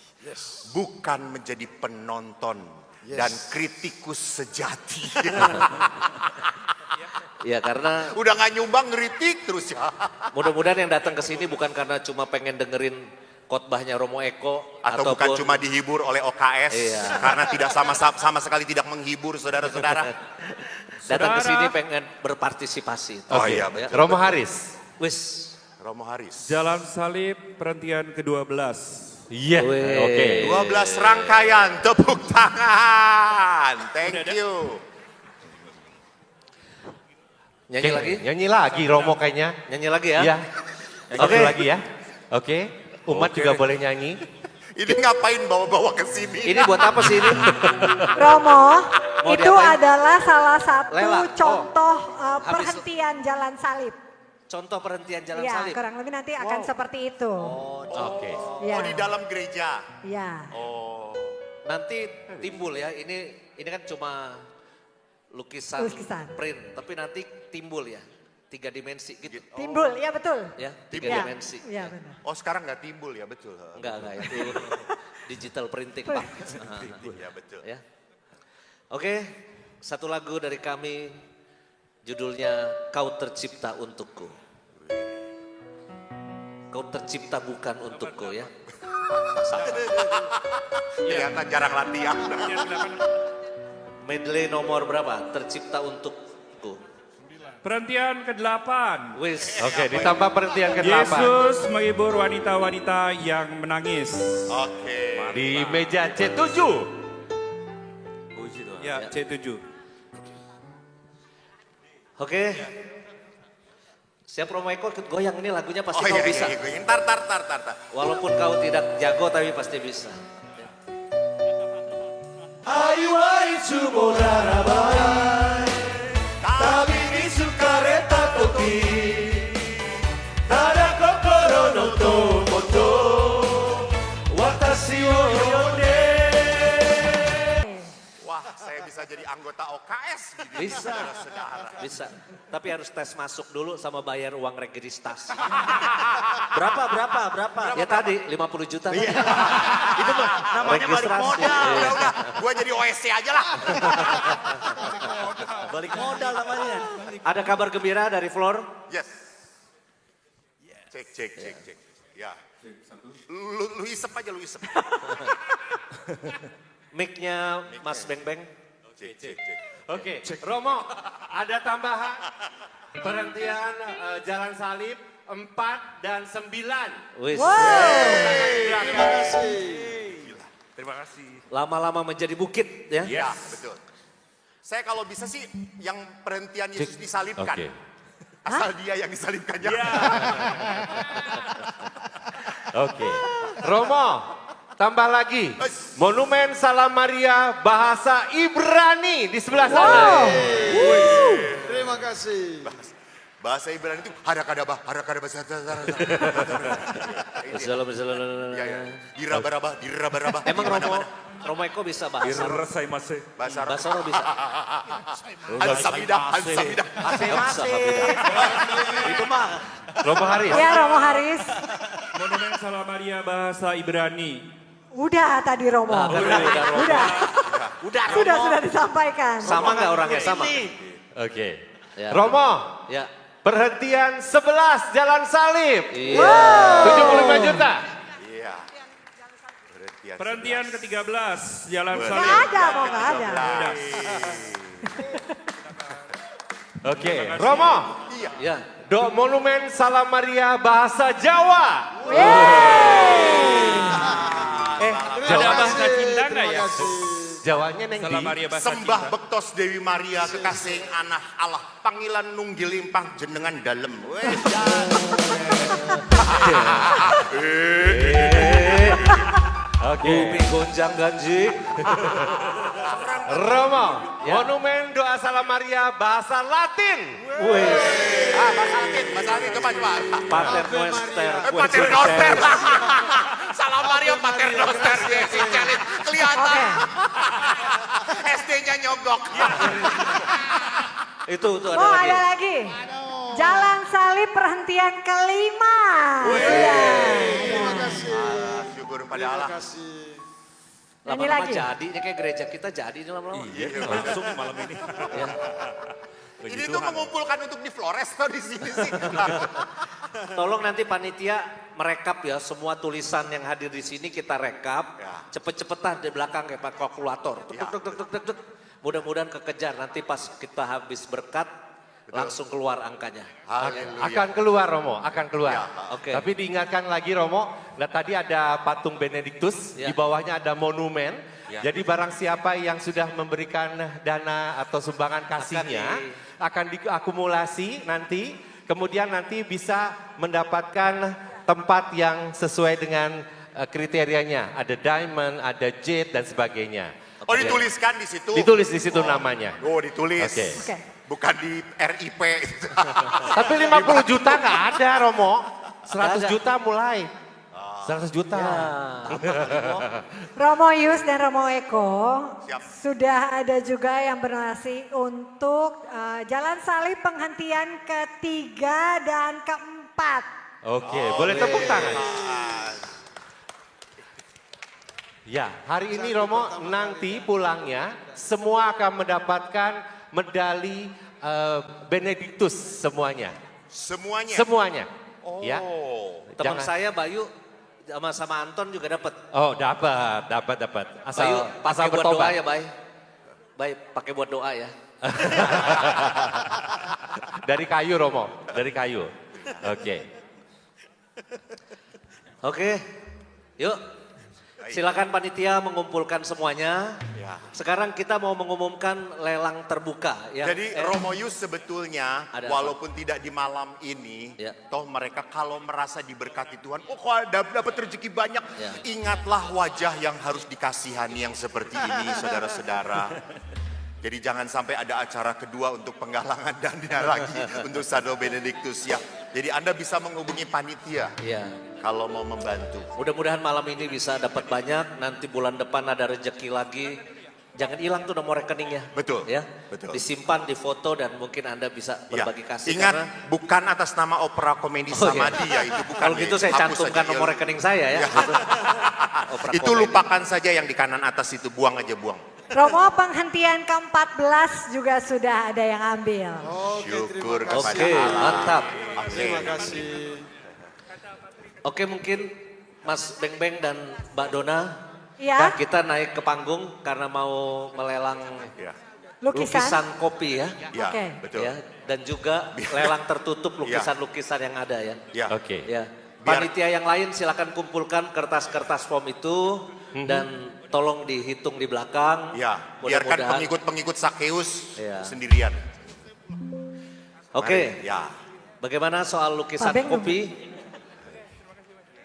Bukan menjadi penonton dan kritikus sejati. Ya karena Udah gak nyumbang ngeritik terus ya. mudah-mudahan yang datang ke sini bukan karena cuma pengen dengerin khotbahnya Romo Eko. Atau bukan cuma dihibur oleh OKS. Iya. Karena tidak sama sekali tidak menghibur saudara-saudara. datang ke sini pengen berpartisipasi. Oh Oke. iya, Ya. Romo Haris. Wis. Romo Haris. Jalan Salib perhentian ke-12. Iya. Weh. Oke. 12 rangkaian tepuk tangan. Thank you. Nyanyi Oke, lagi? Nyanyi lagi Romo kayaknya. Nyanyi lagi ya? Iya. Oke. Oke. Lagi ya. Oke. Umat juga boleh nyanyi. Ini ngapain bawa-bawa ke sini? Ini buat apa sih ini? Romo, Mau itu diapain? adalah salah satu Lela. contoh Habis- perhentian jalan salib. Contoh perhentian jalan Ya, salib. kurang lebih nanti akan seperti itu. Oke. Ya. Oh di dalam gereja. Ya. Oh. Nanti timbul ya, ini kan cuma lukisan, Lukisan. print, tapi nanti timbul ya, 3 dimensi gitu. Timbul, ya betul. Ya, 3 Ya, dimensi. ya benar. Oh sekarang nggak timbul ya betul. Enggak itu digital printing Pak. Timbul ya betul. Ya. Oke, satu lagu dari kami, judulnya Kau Tercipta Untukku. Kau tercipta bukan untukku ya. Kelihatan jarang latihan. Medley nomor berapa? Tercipta untukku. Perhentian ke-8. Wis. Oke, ditambah perhentian ke-8. Yesus menghibur wanita-wanita yang menangis. Oke. Di meja C7. Ya, C7. Oke. Siap Romo Eko ikut goyang ini lagunya pasti Oh kau iya, bisa. iya, iya. Ntar. Walaupun kau tidak jago tapi pasti bisa. Tapi di sukareta toki. Tada kokoro no tomoto. Watashi wo yonde. Wah, saya bisa jadi anggota OKS gitu. Bisa. Saudara-saudara. Bisa. Tapi harus tes masuk dulu sama bayar uang registrasi. Berapa? Ya tadi 50 juta. Itu mah namanya balik Registrasi. modal. Iya. Udah, gua jadi OSC aja lah. Balik modal namanya. Ada kabar gembira dari Flor? Yes. Cek. Ya. Lu isep aja, lu isep. Mic-nya Mas Beng Beng. Cek. Oke, Romo, ada tambahan perhentian Jalan Salib 4 dan 9. Wis. Terima kasih. Lama-lama menjadi bukit ya. Ya, betul. Saya kalau bisa sih yang perhentian Yesus disalibkan. Oke. Asal dia yang disalibkannya. Oke. Romo, tambah lagi. Monumen Salam Maria bahasa Ibrani di sebelah sana. Terima kasih. Bahasa Ibrani itu harakadabah. Ya, ya. Diraba-raba. Emang Romo Eko bisa bahasa? Irasaimasu. Bahasa Bahasa Romo bisa? Hansabidah. Itu mah. Romo Haris. Ya Romo Haris. Monumen Salam Maria bahasa Ibrani. Udah tadi Romo. Udah. Sudah disampaikan. Sama nggak orangnya? Sama. Oke. Ya. Romo, Ya. perhentian 11 Jalan Salib. Iya. 75 juta. Iya. Perhentian ke-13 Jalan Nggak Salib. ada Romo, nggak ada. Oke, Romo. Ya. Monumen Salam Maria bahasa Jawa. Ada bahasa cinta nggak ya? Jawanya neng Salam di. Maria bahasa Sembah cinta. bektos Dewi Maria kekasih anak Allah. Panggilan nunggil limpang jenengan dalem. Oke. Bumi gonjang ganjing. Romo, Monumen Doa Salam Maria bahasa Latin. Bahasa Latin coba. Pater Noster. Paternoster. Salam Maria Paternoster. Si Celit kelihatan. SD-nya nyogok. Itu ada Oh lagi. ada lagi. Jalan Salib perhentian kelima. Terima kasih. Syukur pada Terima Allah. kasih. Nyanyi Lama-lama lagi. jadi, ini kayak gereja kita jadi ini lama-lama. Langsung malam ini. Ini tuh mengumpulkan untuk di Flores atau di sini sih. Tolong nanti panitia merekap ya semua tulisan yang hadir di sini kita rekap. Ya. Cepet-cepetan di belakang kayak pakai kalkulator. Tuk, tuk, tuk, tuk, tuk, tuk. Mudah-mudahan kekejar nanti pas kita habis berkat langsung keluar angkanya. Akan keluar Romo, akan keluar. Oke. Tapi diingatkan lagi Romo, nah tadi ada patung Benediktus, Ya. di bawahnya ada monumen. Jadi barang siapa yang sudah memberikan dana atau sumbangan kasihnya akan diakumulasi nanti, kemudian nanti bisa mendapatkan tempat yang sesuai dengan kriterianya. Ada diamond, ada jade dan sebagainya. Oh dituliskan di situ. Ditulis di situ namanya. Oh ditulis. Oke. Oke. Bukan di RIP. Tapi 50 juta nggak ada Romo. 100 Nggak ada. juta mulai. 100 juta. Romo Yus dan Romo Eko Siap. sudah ada juga yang berdonasi untuk Jalan Salib penghentian ketiga dan keempat. Oke, boleh tepuk tangan. Ya, hari ini Romo nanti pulangnya semua akan mendapatkan medali Benediktus semuanya. Semuanya. Semuanya. Ya. Teman Jangan- saya Bayu sama Anton juga dapat. Oh, dapat. Asal Bayu asal pakai buat doa bertobat. ya, Bay. Baik, pakai buat doa ya. Dari kayu Romo, dari kayu. Oke. Oke, yuk. Silakan panitia mengumpulkan semuanya. Ya. Sekarang kita mau mengumumkan lelang terbuka. Jadi Romo Yus sebetulnya Ada walaupun tidak di malam ini, Ya. toh mereka kalau merasa diberkati Tuhan, oh kok dapat rezeki banyak, Ya. ingatlah wajah yang harus dikasihani yang seperti ini saudara-saudara. Jadi jangan sampai ada acara kedua untuk penggalangan dana lagi untuk Sado Benediktus ya. Jadi Anda bisa menghubungi panitia Ya. kalau mau membantu. Mudah-mudahan malam ini bisa dapat banyak. Nanti bulan depan ada rezeki lagi. Jangan hilang tuh nomor rekeningnya. Betul, Ya. betul. Disimpan, difoto dan mungkin Anda bisa Ya, berbagi kasih. ingat karena- bukan atas nama opera komedi Oh, Samadi iya. ya itu bukan. Kalau gitu saya Hapus cantumkan saja, nomor ya. rekening saya ya. Ya. Gitu. Opera Itu komedi. lupakan saja yang di kanan atas itu, buang aja buang. Romo penghentian ke-14 juga sudah ada yang ambil. Oke, Syukur terima kasih. Oke, mantap. Terima kasih. Oke, mungkin Mas Beng Beng dan Mbak Dona. Ya. Nah, kita naik ke panggung karena mau melelang Ya, Lukisan. kopi ya. ya Oke. betul. Ya, dan juga lelang tertutup lukisan-lukisan yang ada ya. Ya. Oke. Ya. Panitia yang lain silakan kumpulkan kertas-kertas form itu dan tolong dihitung di belakang. Ya, biarkan Mudah-mudahan. pengikut-pengikut Sakeus Ya. sendirian. Oke. Mari, Ya, Bagaimana soal lukisan Pak Beng kopi?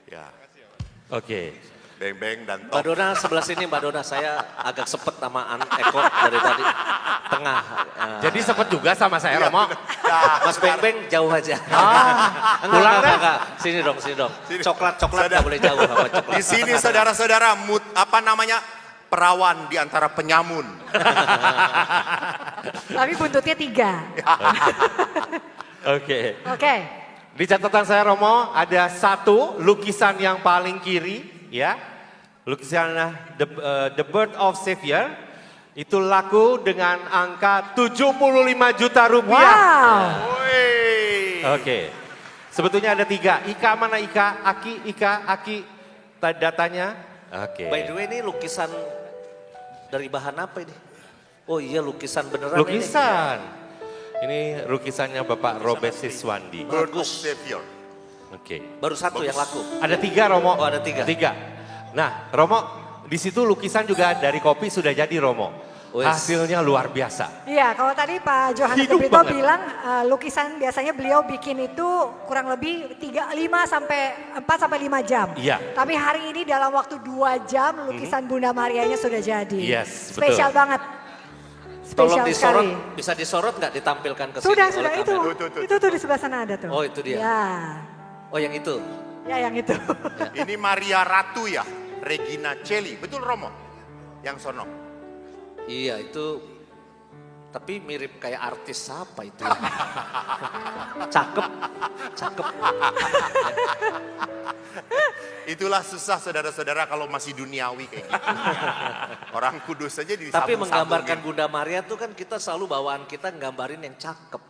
ya. Oke. Beng-beng dan Mbak Top. Dona sebelah sini, Mbak Dona. Saya agak sepet sama Eko dari tadi. Tengah. Jadi sempet juga sama saya Romo. Mas Beng-Beng jauh aja. pulang dah. Enggak. Sini dong, sini dong. Coklat nggak boleh jauh sama coklat. Di sini saudara-saudara, perawan di antara penyamun. Tapi buntutnya 3. Oke. Oke. Di catatan saya Romo ada satu lukisan yang paling kiri ya. Lukisan The Birth of Savior itu laku dengan angka 75 juta rupiah. Wow. Woi. Oke. Sebetulnya ada 3. Ika mana Ika? Aki. Datanya. Oke. By the way ini lukisan dari bahan apa ini? Oh iya lukisan beneran Lukisan. Ini lukisannya Bapak Robert Siswandi. Birth of Bagus. Savior. Oke. ini. Baru satu yang laku. Ada 3 Romo. Oh, ada 3. 3. Nah Romo di situ lukisan juga dari kopi sudah jadi Romo. Wes. Hasilnya luar biasa. Iya, kalau tadi Pak Johannes Hidup Brito banget. bilang lukisan biasanya beliau bikin itu kurang lebih 4 sampai 5 jam. Iya. Tapi hari ini dalam waktu 2 jam lukisan Bunda Marianya sudah jadi. Yes, Spesial betul. banget. Tolong Spesial disorot, sekali. bisa disorot nggak ditampilkan ke sini? Sudah oleh itu. kamera? Itu tuh di sebelah sana ada tuh. Oh, itu dia. Ya. Oh yang itu. Ya yang itu. Ini Maria Ratu ya, Regina Celli. Betul Romo? Yang sono. Iya itu. Tapi mirip kayak artis apa itu? Cakep. Itulah susah saudara-saudara kalau masih duniawi kayak gitu. Orang kudus saja Tapi disambung-sambungin. menggambarkan Bunda Maria tuh kan kita selalu bawaan kita nggambarin yang cakep.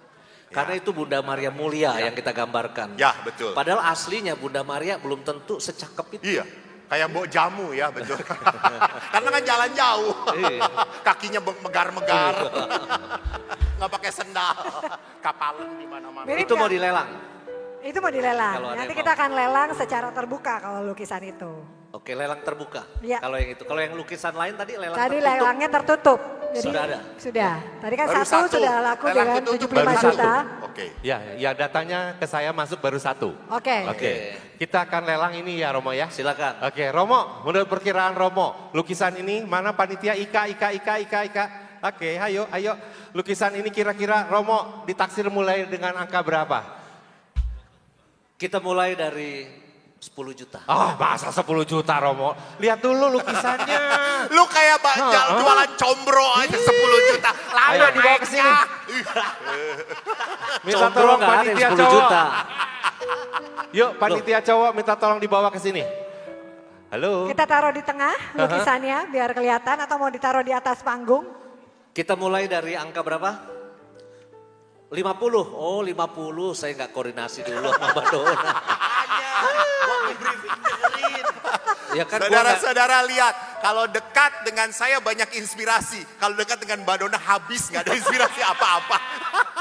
Karena itu Bunda Maria mulia yang kita gambarkan. Ya betul. Padahal aslinya Bunda Maria belum tentu secakep itu. Iya. Kayak mbok jamu ya betul. Karena kan jalan jauh. Iya. Kakinya megar-megar. Nggak pakai sendal. Kapalan di mana-mana. Mirip Itu mau nggak? dilelang. Itu mau dilelang. Kalau ada Nanti yang kita akan lelang secara terbuka kalau lukisan itu. Oke lelang terbuka. Iya. Kalau yang itu. Kalau yang lukisan lain tadi lelang Tadi tertutup. lelangnya tertutup. Jadi, Sudah ada? Sudah. Tadi kan Baru satu sudah laku Lelang dengan tertutup 75 baru juta. Oke. Ya datanya ke saya masuk baru 1. Oke. Oke. Kita akan lelang ini ya Romo ya. Silakan. Oke, Romo, menurut perkiraan Romo, lukisan ini mana panitia Ika. Oke, ayo. Lukisan ini kira-kira Romo ditaksir mulai dengan angka berapa? Kita mulai dari 10 juta. Ah, masa 10 juta Romo? Lihat dulu lukisannya. Lu kayak jualan combro aja 10 juta. Lama Ayo dibawa ke sini. Minta Combro tolong nggak ada yang panitia 10 cowok. juta. Yuk, panitia cowok minta tolong dibawa ke sini. Halo. Kita taruh di tengah lukisannya biar kelihatan atau mau ditaruh di atas panggung? Kita mulai dari angka berapa? 50. Oh 50, saya nggak koordinasi dulu sama Mbak Dona. Waktu briefing dengerin. Ya kan gua nggak- Saudara-saudara lihat, kalau dekat dengan saya banyak inspirasi. Kalau dekat dengan Mbak Dona habis, nggak ada inspirasi apa-apa.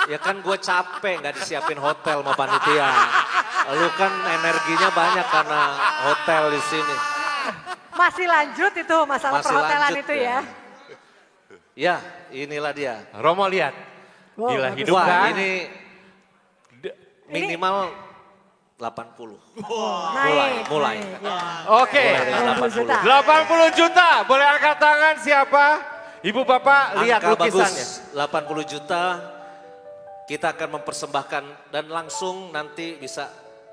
Ya kan gue capek nggak disiapin hotel sama panitia. Lu kan energinya banyak karena hotel di sini. Masih lanjut itu masalah Masih perhotelan lanjut itu ya. Ya inilah dia. Romo lihat. Wow, Gila bagus. hidup Wah kan? ini minimal 80. Naik, mulai. naik, ya. Oke. Mulai dengan 80 juta. 80 juta. Boleh angkat tangan siapa? Ibu bapak lihat Angka lukisannya. bagus, 80 juta. Kita akan mempersembahkan dan langsung nanti bisa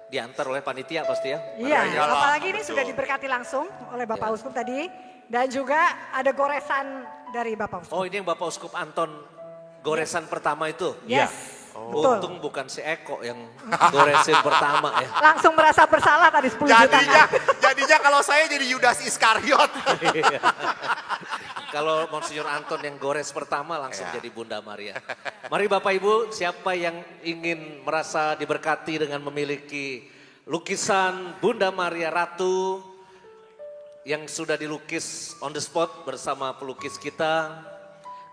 diantar oleh panitia pasti ya. Iya, Iyalah, apalagi ini betul. sudah diberkati langsung oleh Bapak Uskup tadi. Dan juga ada goresan dari Bapak Uskup. Oh ini yang Bapak Uskup Anton goresan pertama itu. Yes, betul. Untung bukan si Eko yang goresin pertama ya. Langsung merasa bersalah tadi 10 juta. Jadinya kalau saya jadi Yudas Iskariot. Kalau Monsignor Anton yang gores pertama langsung jadi Bunda Maria. Mari Bapak Ibu, siapa yang ingin merasa diberkati dengan memiliki lukisan Bunda Maria Ratu yang sudah dilukis on the spot bersama pelukis kita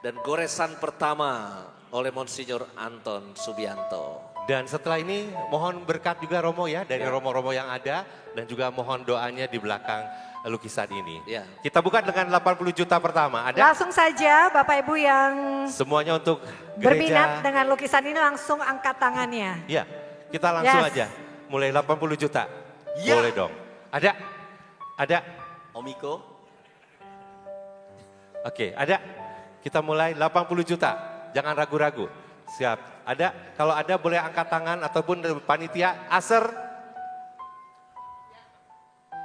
dan goresan pertama oleh Monsignor Anton Subianto. Dan setelah ini mohon berkat juga Romo ya dari Romo-Romo yang ada dan juga mohon doanya di belakang lukisan ini. Ya. Kita buka dengan 80 juta pertama. Ada Langsung saja Bapak Ibu yang semuanya untuk berminat gereja. dengan lukisan ini langsung angkat tangannya. Ya, kita langsung Yes. aja. Mulai 80 juta. Ya. Boleh dong. Ada. Omiko. Oke, ada. Kita mulai 80 juta. Jangan ragu-ragu. Siap. Ada? Kalau ada boleh angkat tangan ataupun panitia. Aser.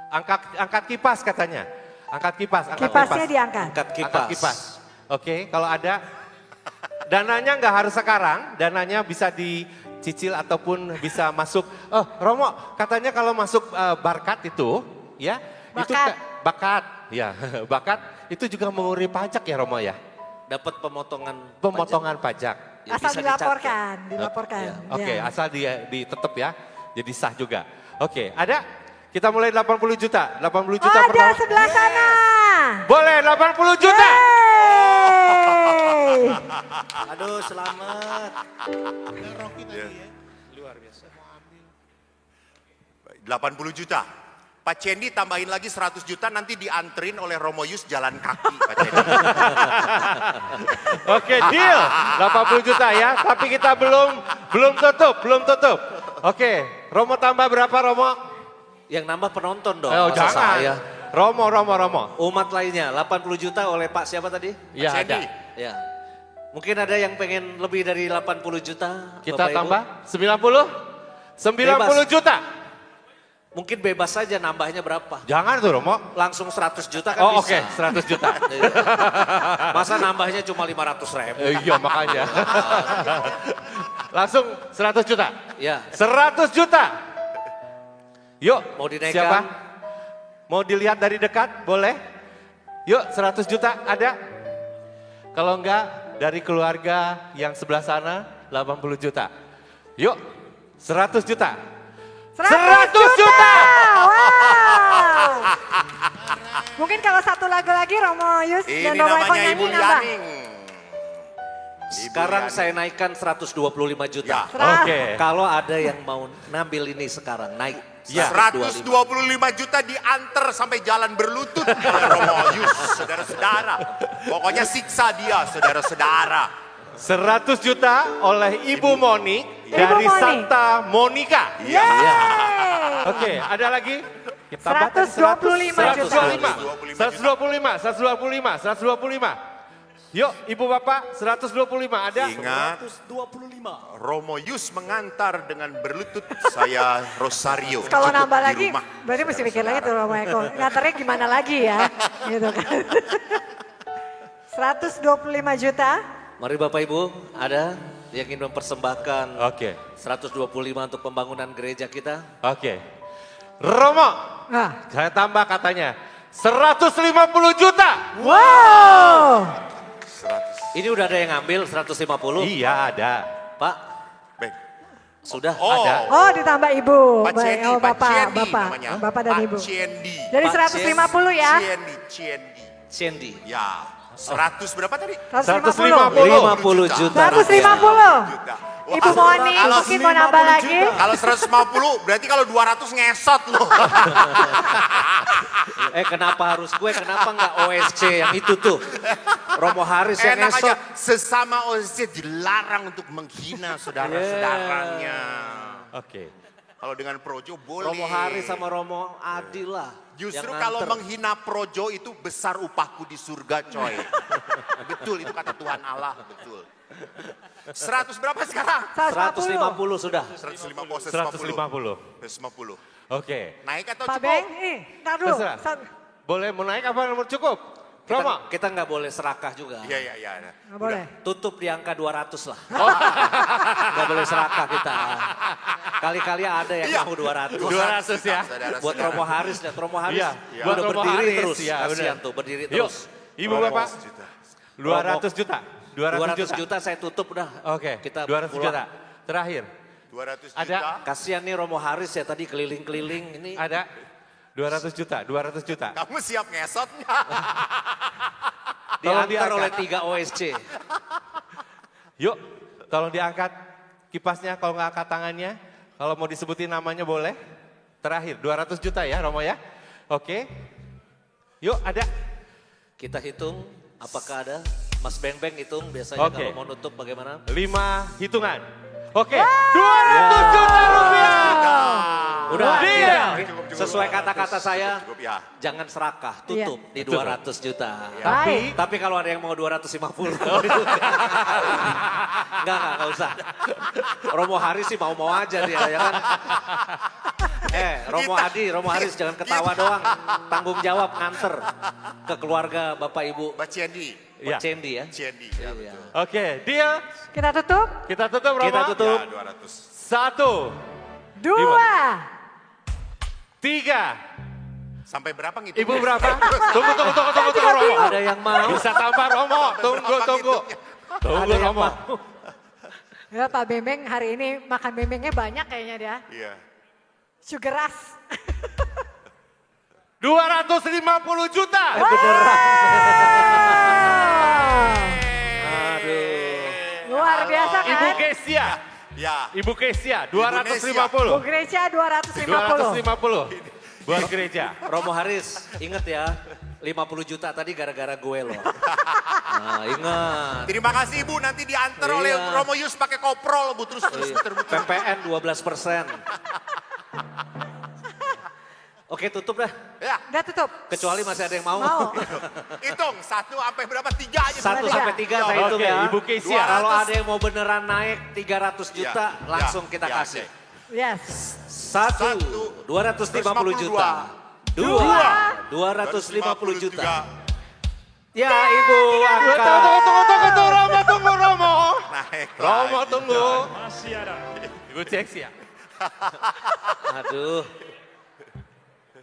Angkat kipas katanya. Angkat kipas. Kipasnya diangkat. Angkat kipas. Angkat kipas. Oke, kalau ada. Dananya nggak harus sekarang. Dananya bisa dicicil ataupun bisa masuk. Oh, Romo, katanya kalau masuk Barkat itu, ya. Itu bakat. Ya, bakat itu juga mengurangi pajak ya Romo ya. Dapat pemotongan Pajak. Ya, Asal bisa dilaporkan. Ya, Oke, Ya. asal tetap ya. Jadi sah juga. Oke, ada? Kita mulai 80 juta. 80 juta Oh, ada pertama. sebelah sana. Boleh 80 juta. Yeay. Aduh, selamat. 80 juta. Pak Cendi tambahin lagi 100 juta nanti dianterin oleh Romo Yus jalan kaki Pak Cendi. Oke, deal. 80 juta ya. Tapi kita belum tutup. Oke, Romo tambah berapa Romo? Yang nambah penonton dong. Oh, masa jangan. saya. Romo. Umat lainnya 80 juta oleh Pak siapa tadi? Iya, Cendi. ada. Ya. Mungkin ada yang pengen lebih dari 80 juta. Kita Bapak Ibu. tambah 90? 90 juta. Mungkin bebas saja nambahnya berapa. Jangan tuh Romo. Langsung 100 juta kan Oh, bisa. oke, 100 juta. Iya. Masa nambahnya cuma 500.000. Iya, makanya. Langsung 100 juta. Ya. 100 juta. Yuk, Mau dinaikkan? siapa? Mau dilihat dari dekat, boleh? Yuk, 100 juta ada? Kalau enggak, dari keluarga yang sebelah sana, 80 juta. Yuk, 100 juta. 100 juta! Wow. Mungkin kalau satu lagu lagi Romo Yus dan Ini Romo Eko namanya Ibu nyanyi nambah. Yaning. Sekarang Yani. saya naikkan 125 juta. Ya. Oke. Kalau ada yang mau ngambil ini sekarang naik. Ya. 125 juta diantar sampai jalan berlutut oleh Romo Yus, saudara-saudara. Pokoknya siksa dia, saudara-saudara. 100 juta oleh Ibu Moni dari Moni. Santa Monica. Iya. Oke, ada lagi? Kita 125 juta. 125. Yuk, Ibu Bapak, 125 ada? Ingat, Romo Yus mengantar dengan berlutut saya Rosario. Kalau Cukup nambah di lagi, rumah. berarti mesti mikir lagi tuh Romo Eko. Nganternya gimana lagi ya? Gitu kan. 125 juta. Mari Bapak Ibu, ada yang ingin mempersembahkan Oke, 125 untuk pembangunan gereja kita. oke. Romo, Nah. saya tambah katanya 150 juta. Wow. 100. Ini udah ada yang ngambil 150. Iya, ada. Pak, Baik. sudah Oh, Ada. Oh, ditambah Ibu. Pak Baik, Cendi, oh, Pak Bapak, Cendi Bapak, namanya. Bapak dan Pak Ibu. Cendi. Jadi Pak 150 ya. Cendi. Cindy. Ya, 100 berapa tadi? 150. 50 juta. 150. Juta. Ibu Moni mungkin mau nambah lagi. Kalau 150 berarti kalau 200 ngesot loh. Kenapa harus gue? Kenapa nggak OSC yang itu tuh? Romo Haris yang Enak aja, ngesot. sesama OSC dilarang untuk menghina saudara-saudaranya. Oke. Kalau dengan Projo boleh. Romo Haris sama Romo Adil lah. Justru yang kalau nganter. menghina Projo itu besar upahku di surga coy. Betul itu kata Tuhan Allah, betul. 100 berapa sekarang? 150 sudah. 150. 150. Oke. Naik atau Pak cukup? Beng, ntar dulu. Terserah. Boleh mau naik apa nomor cukup? Romo. Kita nggak boleh serakah juga. Iya. Nggak boleh. Tutup di angka 200 lah. Nggak boleh serakah kita. Kali-kali ada yang Iya. mau 200. 200 ya. Buat Romo Haris, lihat Romo Haris. Iya, Udah buat Romo berdiri Haris, terus. ya, Kasihan benar. tuh, berdiri Yuk, terus. Ibu Bapak. 200 juta. 200 juta saya tutup dah. Oke, Kita 200 pulang. juta. Terakhir, 200 Ada. juta. Kasihan nih Romo Haris ya tadi keliling-keliling ini. ada 200 juta, 200 juta. Kamu siap ngesot nggak? Tolong Diantar oleh diangkat. 3 OSC. Yuk, tolong diangkat kipasnya kalau nggak angkat tangannya. Kalau mau disebutin namanya boleh. Terakhir, 200 juta ya Romo ya. Oke. Yuk, ada. Kita hitung apakah ada. Mas Beng Beng hitung biasanya Oke. kalau mau nutup bagaimana. 5 hitungan. Oke, 200 juta rupiah. Udah, Deal. sesuai kata-kata saya, Cukup ya. jangan serakah, tutup di 200 juta. Baik. Tapi kalau ada yang mau 250. Enggak usah. Romo Haris sih mau-mau aja dia, ya kan? Romo Adi, Romo Haris jangan ketawa doang. Tanggung jawab nganter ke keluarga Bapak Ibu Mbak Cendi. Ya. Cendi ya. Cendi. Iya. Ya, betul. Oke, deal. Kita tutup. Kita tutup Romo. Kita tutup. Ya, 200. 1, 2. 3. Sampai berapa gitu? Ibu berapa? Tunggu Romo. Ada yang mau? Bisa tambah Romo. Tunggu. Tunggu Ada yang Romo. mau? Ya Pak Bembeng hari ini makan bembengnya banyak kayaknya dia. Iya. Sugar rush. 250 juta. Aduh. Luar biasa kan? Ibu Kesia. Ya. Ibu Kesia, Bu 250. Gereja 250. 250. Buat gereja. Romo Haris, inget ya. 50 juta tadi gara-gara gue loh. Nah, ingat. Terima kasih Ibu, nanti diantar Iya. oleh Romo Yus pakai koprol Bu, terus muter-muter. PPN 12%. Oke tutup dah. Ya, Udah tutup. Kecuali masih ada yang mau. Mau. hitung 1 sampai berapa? 3 aja. 1 sampai 3 saya hitung Oke, ya. Ibu Kesia. Kalau ada yang mau beneran naik 300 juta Ya, langsung kita ya, kasih. oke. Yes. 1, 250 juta. 2, 250 juta. Ya Ibu angkat. Tunggu Romo. Naik Romo lagi. tunggu. Masih ada. Ibu cek ya. Aduh.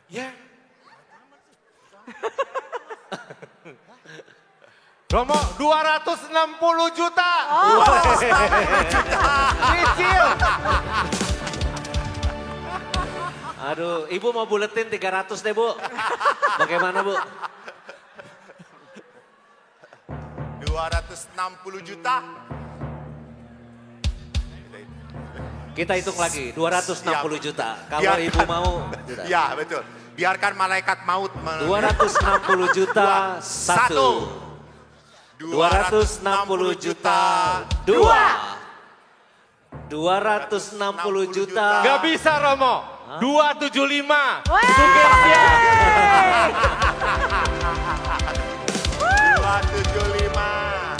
Ya. Romo 260 juta. Cicil. Aduh, Ibu mau buletin 300 deh Bu. Bagaimana Bu? 260 juta. Kita hitung lagi, 260 juta. Kalau Biarkan- Ibu mau, Ya betul. Biarkan malaikat maut. 260 juta, 1. 260 juta, 2. 260 juta. Gak bisa Romo. 275. Wey. 275.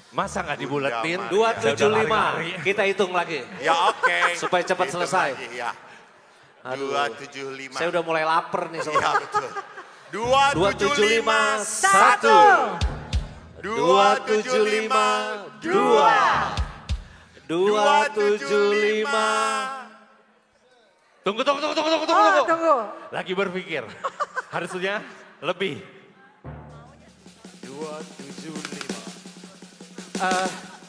Masa nggak dibuletin? 275, kita hitung lagi. Ya oke. Supaya cepat Hitung selesai. lagi, Ya. Aduh, 275. saya udah mulai lapar nih Ya soalnya. betul. 275 1. 275 2. 275. Tunggu. Oh, tunggu. Lagi berpikir. Harusnya lebih. 275.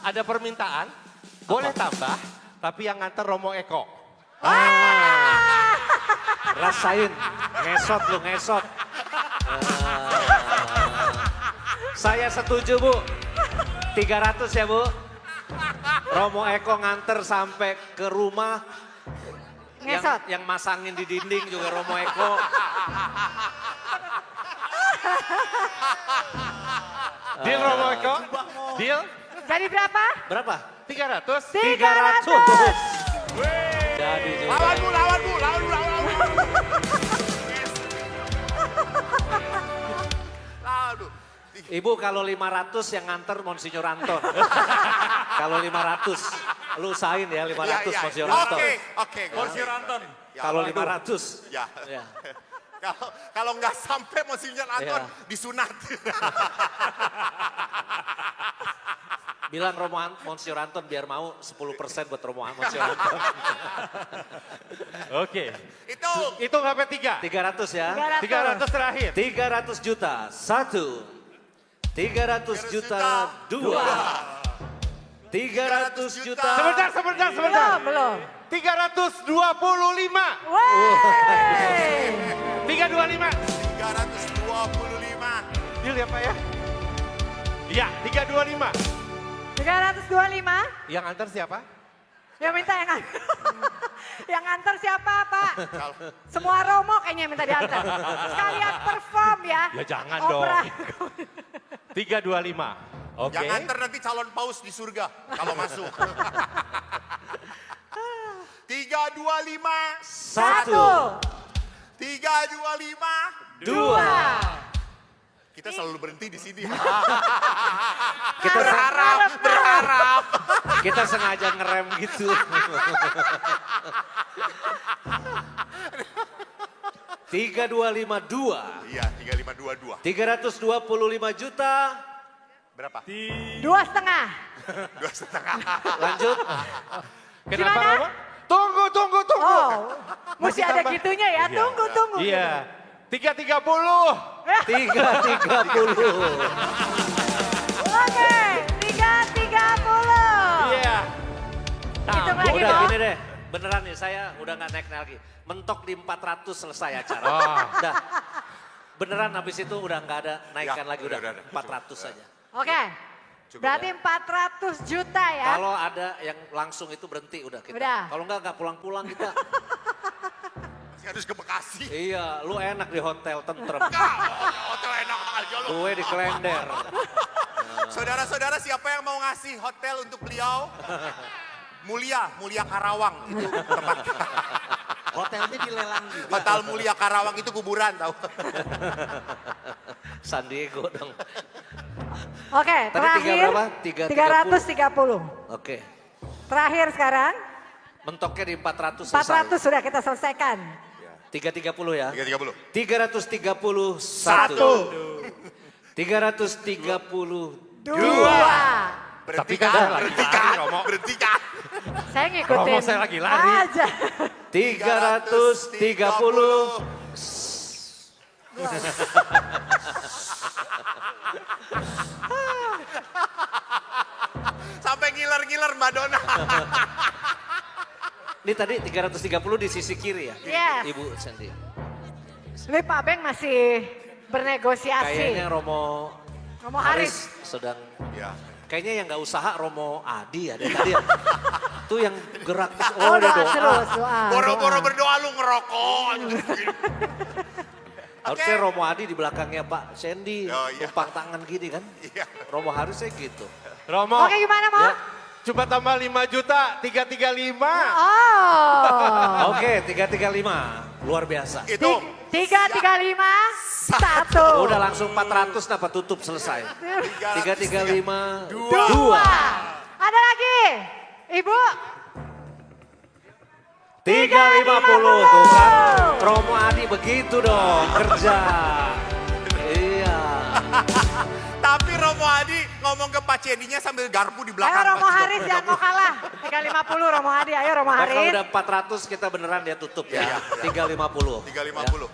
Ada permintaan, boleh tambah, tapi yang nganter Romo Eko. Rasain, ngesot lu ngesot. Saya setuju Bu, 300 ya Bu. Romo Eko nganter sampai ke rumah. Ngesot. Yang masangin di dinding juga Romo Eko. Deal Romo Eko? Deal? Jadi berapa? Berapa? 300? 300. Jadi juga. Lawan Bu. Lawan. Ibu kalau 500 yang nganter Monsignor Anton. Kalau 500, lu usahain ya 500 Monsignor Anton. Oke. Monsignor Anton. Ya, Kalau waduh. 500. Ya. Ya. Kalau nggak sampai Monsignor Anton Ya. disunat. Bilang Monsignor Anton biar mau 10% buat Monsignor Anton. Oke. Itu sampai 3. 300 ya. 300 terakhir. 300 juta. 1. 300 juta. 2. 300 juta. Sebentar. Belum. 325. Wey. 325. 325. Deal ya Pak ya? Iya, 325. 325. Yang antar siapa? Yang minta yang antar. Yang antar siapa Pak? Semua Romo kayaknya yang minta diantar. Sekalian perform ya. Ya jangan Opera. dong. 325. Oke. Yang nganter nanti calon paus di surga kalau masuk. 325. 3, 2, 5. 1, 3, 2, 5. 2. Kita selalu berhenti di sini. Kita Berharap. Kita sengaja ngerem gitu. 3, 2, 5, 2. Iya, 3, 5, 2, 2. 325 juta. Berapa? 2,5. 2,5. Lanjut. Kenapa Gimana? Romo? Tunggu. Oh, mesti Masih ada tambah. gitunya ya. Tunggu. Iya. 330. 330. Oke, 330. Iya. Hitung lagi Udah dong. gini deh, beneran nih saya udah gak naik lagi. Mentok di 400 selesai acara. Oh. Udah. Beneran habis itu udah gak ada naikkan Ya, lagi, udah udah. 400 saja. Oke, berarti 400 juta ya. Kalau ada yang langsung itu berhenti udah kita. Udah. Kalau enggak pulang-pulang kita. Masih harus ke Bekasi. Iya, lu enak di hotel tentrem. Hotel enak aja lo. Gue di Klender. Saudara-saudara siapa yang mau ngasih hotel untuk beliau? Mulia Karawang itu tempat. Hotelnya dilelang juga. Hotel Mulia Karawang itu kuburan tahu. San Diego dong. Oke, Tadi tiga terakhir berapa? 330. Oke. Terakhir sekarang Mentoknya di 400 selesai. 400 sudah kita selesaikan. 330 ya. 330. 331. 332. 2. Tapi kan Berhentikan. Romo. Berhentikan. Saya ngikutin. Romo saya lagi lari. Aja. 330. Sampai ngiler-ngiler Madonna. Ini tadi 330 di sisi kiri ya? Yes. Ibu Sandy. Tapi Pak Beng masih bernegosiasi. Kayaknya Romo Romo Haris. sedang, Ya. kayaknya yang nggak usaha Romo Adi ya dari tadi ya. Itu yang gerak terus, Oh, dia doa terus, doa. Boro-boro doa. berdoa lu ngerokok. Harusnya Romo Adi di belakangnya Pak Sandy, Oh, iya. tumpang tangan gini kan. Iya. Romo harusnya gitu. Romo. Oke, gimana Mo? Ya. Coba tambah 5 juta, 335. Oh. Oke, 335. Luar biasa. Itu 335 1. Udah langsung 400 apa tutup selesai. 335 Dua. 2. Ada lagi. Ibu. 350 tuh kan. Romo Adi begitu dong kerja. Iya. tapi Romo Adi ngomong ke Pak Cedinya sambil garpu di belakang. Ayo Romo Haris jangan mau kalah. 350 Romo Adi. Ayo Romo Nah, kalau Haris. udah 400 kita beneran dia tutup ya. Iya, 350. 350.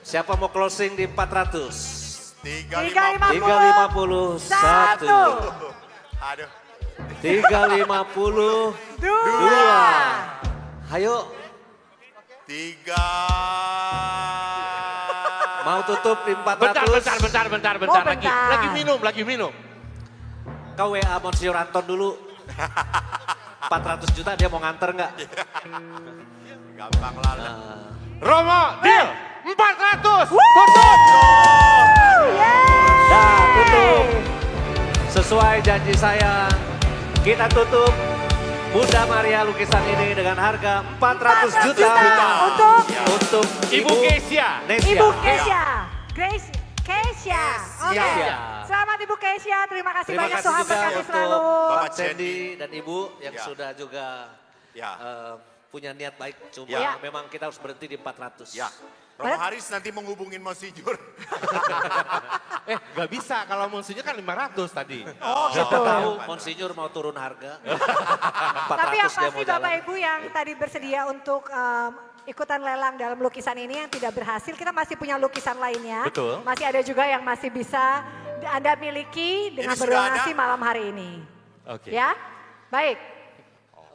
Siapa mau closing di 400? 350. 351. Aduh. 352. 2. Ayo, 3. mau tutup di 400? Bentar. Oh, bentar. Lagi minum. Kau WA Monsignor Anton dulu. 400 juta dia mau nganter nggak? Gampang lah. Romo, deal. 400. Tutup. Dah, tutup. Sesuai janji saya, kita tutup Bunda Maria lukisan ini dengan harga 400 juta. Untuk Untuk Ibu Kesia. Nesia. Ibu Kesia. Grace Kesia. Oke. Kesia. Selamat Ibu Kesia. Terima kasih Terima banyak kasih Tuhan juga berkati untuk selalu. Bapak Sandy dan Ibu yang Ya. sudah juga Ya. punya niat baik. Cuma Ya. memang kita harus berhenti di 400. Ya. Romo Haris nanti menghubungin Monsinyur. Gak bisa kalau musuhnya kan 500 tadi. Oh Siapa gitu. tahu Monsinyur mau turun harga. 400 Tapi yang dia mau pasti jalan. Bapak Ibu yang tadi bersedia untuk ikutan lelang dalam lukisan ini yang tidak berhasil, kita masih punya lukisan lainnya. Betul. Masih ada juga yang masih bisa Anda miliki dengan Ini sudah berdonasi ada? malam hari ini. Oke. Ya, baik.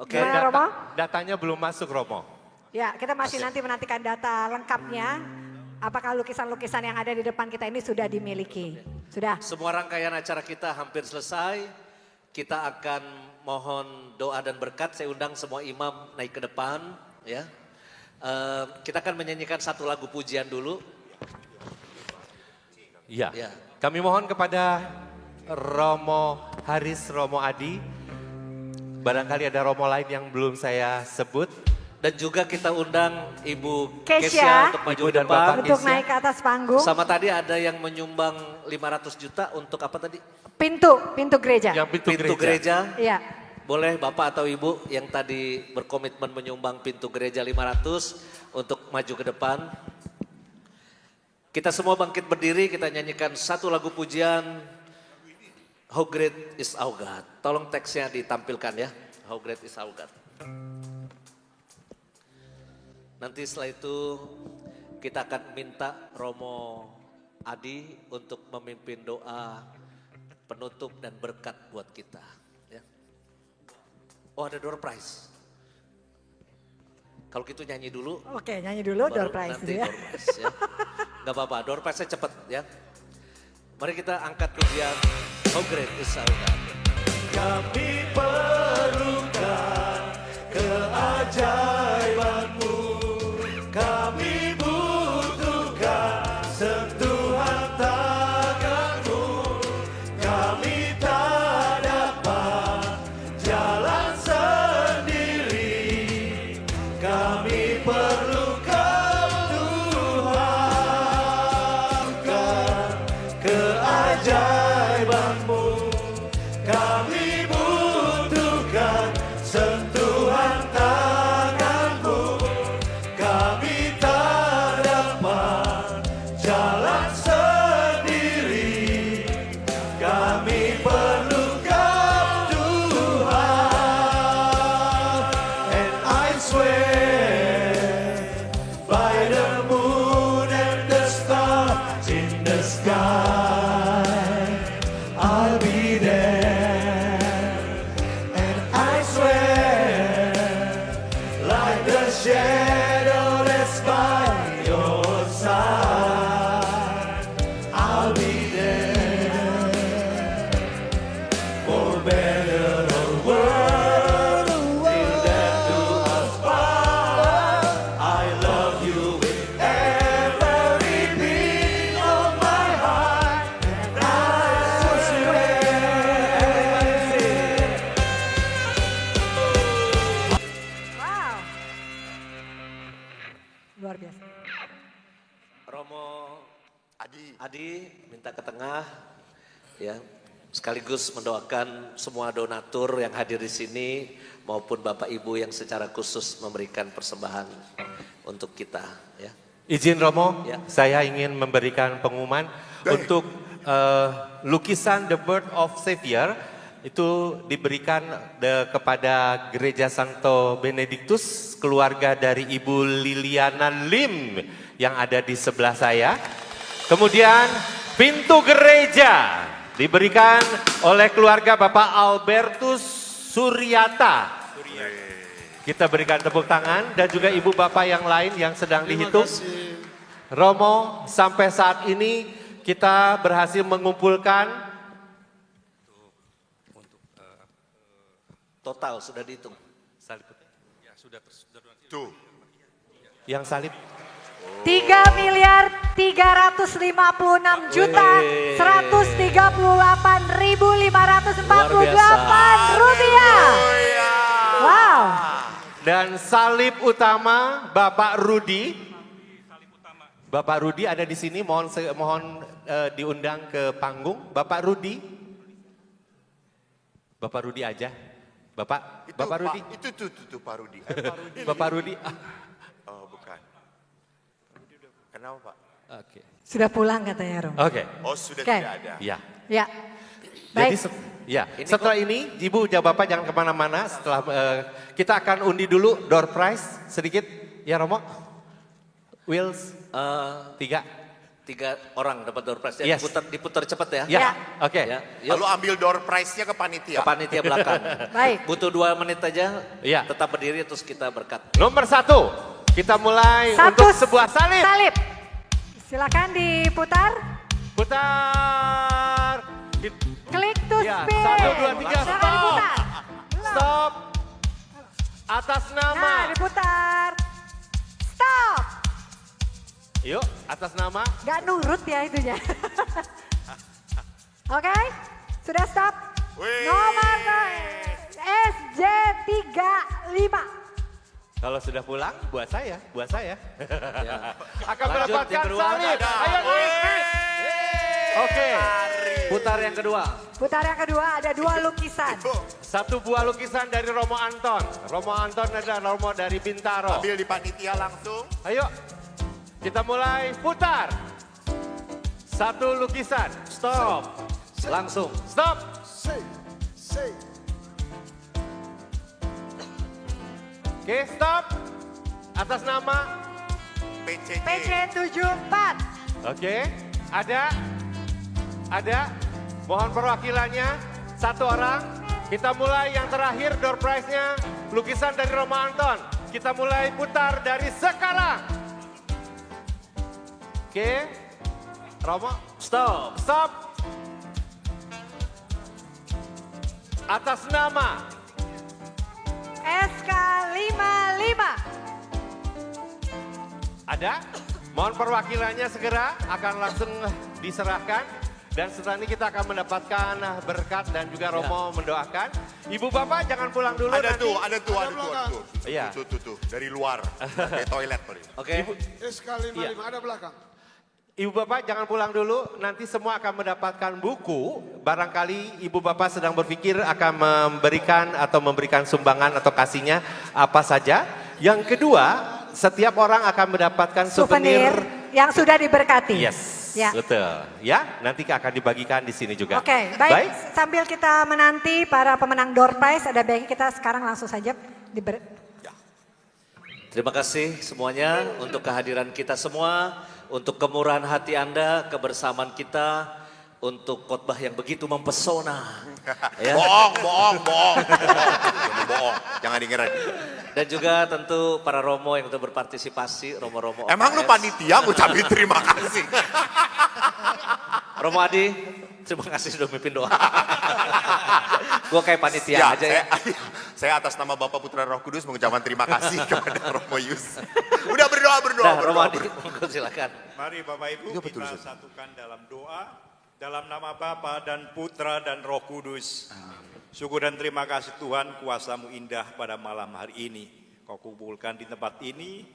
Oke. Gimana Romo? Datanya belum masuk Romo. Ya, kita masih nanti menantikan data lengkapnya. Apakah lukisan-lukisan yang ada di depan kita ini sudah dimiliki? Sudah? Semua rangkaian acara kita hampir selesai. Kita akan mohon doa dan berkat. Saya undang semua imam naik ke depan. Ya, kita akan menyanyikan satu lagu pujian dulu. Iya. Ya. Kami mohon kepada Romo Haris, Romo Adi. Barangkali ada Romo lain yang belum saya sebut. Dan juga kita undang Ibu Kesya. Kesya untuk maju Ibu ke dan depan. Bapak Untuk Kesya. naik ke atas panggung. Sama tadi ada yang menyumbang 500 juta untuk apa tadi? Pintu gereja. Yang Pintu gereja. Iya. Boleh Bapak atau Ibu yang tadi berkomitmen menyumbang pintu gereja 500 untuk maju ke depan. Kita semua bangkit berdiri, kita nyanyikan satu lagu pujian. How Great is Our God. Tolong teksnya ditampilkan ya. How Great is Our God. Nanti setelah itu kita akan minta Romo Adi untuk memimpin doa penutup dan berkat buat kita. Ya. Oh ada door prize. Kalau gitu nyanyi dulu. Oke, nyanyi dulu baru door prize nanti ya. door prize ya. Gak apa-apa, door prize-nya cepet ya. Mari kita angkat pujian How Great is Our God. Kami perlukan keajaiban-Mu. Kami butuhkan sentuhan tangan-Mu. Kami tak dapat jalan sendiri. Kami perlukan Tuhan. Keajaiban-Mu. Kami butuhkan sentuhan tangan-Mu. Kami tak dapat jalan sendiri. Kami perlukan Tuhan. And I swear by the moon and the stars in the sky, I'll be there. And I swear like the shadow that's by your side, I'll be there. For better or worse, till death do us part. I love you with every beat of my heart. And I swear. Wow. Luar biasa. Romo Adi, Adi minta ke tengah ya. Sekaligus mendoakan semua donatur yang hadir di sini maupun Bapak Ibu yang secara khusus memberikan persembahan untuk kita ya. Izin Romo, Ya. saya ingin memberikan pengumuman untuk lukisan The Birth of Savior itu diberikan kepada Gereja Santo Benedictus, keluarga dari Ibu Liliana Lim yang ada di sebelah saya. Kemudian pintu gereja diberikan oleh keluarga Bapak Albertus Suryata. Kita berikan tepuk tangan dan juga ibu bapak yang lain yang sedang dihitung. Romo, sampai saat ini kita berhasil mengumpulkan Total sudah dihitung. tuh. yang salib 3.338.548 rupiah. Wow. dan salib utama Bapak Rudi. Bapak Rudi ada di sini, mohon diundang ke panggung. Bapak Rudi. Bapak Rudi aja. Bapak Itu, Bapak Rudi. Pak, itu Pak Rudi. Bapak Rudi. Oh, bukan. Kenapa, Pak? Oke. Sudah pulang katanya Rom. Oke. Oh, sudah Oke. tidak ada. Ya. Ya. Jadi Baik. setelah ini Ibu dan Bapak jangan kemana-mana. Setelah kita akan undi dulu door prize sedikit. Ya Romo. Wills 3. 3 orang dapat door prize. Yes. Diputar cepat ya. Ya. Ya. Oke. Ya, yuk. Lalu ambil door prize-nya ke panitia. Ke panitia belakang. Baik. Butuh 2 menit aja. Iya. Tetap berdiri terus kita berkat. Nomor 1. Kita mulai Satu untuk sebuah salib. Salib. Silakan diputar. Putar. Klik to Ya, spin. 1, 2, 3, Silakan stop. diputar. Stop. Atas Nah, nama. diputar. Stop. Yuk, atas nama. Gak nurut ya itunya. Oke, sudah stop. Wih. Nomor SJ35. Kalau sudah pulang, buat saya. Ya. Akan Lanjut, mendapatkan tim kedua. salib. Ayo, Chris. Oke, Putar yang kedua. Putar yang kedua ada 2 lukisan. satu buah lukisan dari Romo Anton. Romo Anton adalah Romo dari Bintaro. Ambil di panitia langsung. Ayo, kita mulai putar. 1 lukisan. Stop. Langsung. Stop. Say. Oke, stop. Atas nama. PCJ. PC74. Oke, ada. Mohon perwakilannya. 1 orang. Kita mulai yang terakhir door prize-nya. Lukisan dari Romo Anton. Kita mulai putar dari sekarang. Oke. Romo, Stop. stop. Atas nama. SK55. Ada? Mohon perwakilannya segera akan langsung diserahkan. Dan setelah ini kita akan mendapatkan berkat dan juga Romo mendoakan. Ibu Bapak jangan pulang dulu Ada nanti. tuh. belakang. Iya. Tuh. Dari luar. Dari toilet tadi. Oke. SK55 ada belakang. Ibu Bapak jangan pulang dulu, nanti semua akan mendapatkan buku. Barangkali Ibu Bapak sedang berpikir akan memberikan sumbangan atau kasihnya apa saja. Yang kedua, setiap orang akan mendapatkan souvenir. Yang sudah diberkati. Yes, Ya. betul. Ya, nanti akan dibagikan di sini juga. Oke, baik. Sambil kita menanti para pemenang door prize, ada baiknya kita sekarang langsung saja Terima kasih semuanya untuk kehadiran kita semua, untuk kemurahan hati Anda, kebersamaan kita, untuk khotbah yang begitu mempesona. Ya. Bohong. Jangan dengerin. Dan juga tentu para Romo yang sudah berpartisipasi, Romo-Romo Emang lu OKS. panitia ngucapin terima kasih. Romo Adi, terima kasih sudah mimpin doa. Gue kayak panitia Ya, aja ya. saya atas nama Bapak Putra Roh Kudus mengucapkan terima kasih kepada Romo Yus. Udah berdoa. Nah, Romo Adi, monggo silakan. Mari Bapak Ibu Iya, betul, kita Ustaz. satukan dalam doa. Dalam nama Bapa dan Putra dan Roh Kudus. Syukur dan terima kasih Tuhan, kuasa-Mu indah pada malam hari ini. Kau kumpulkan di tempat ini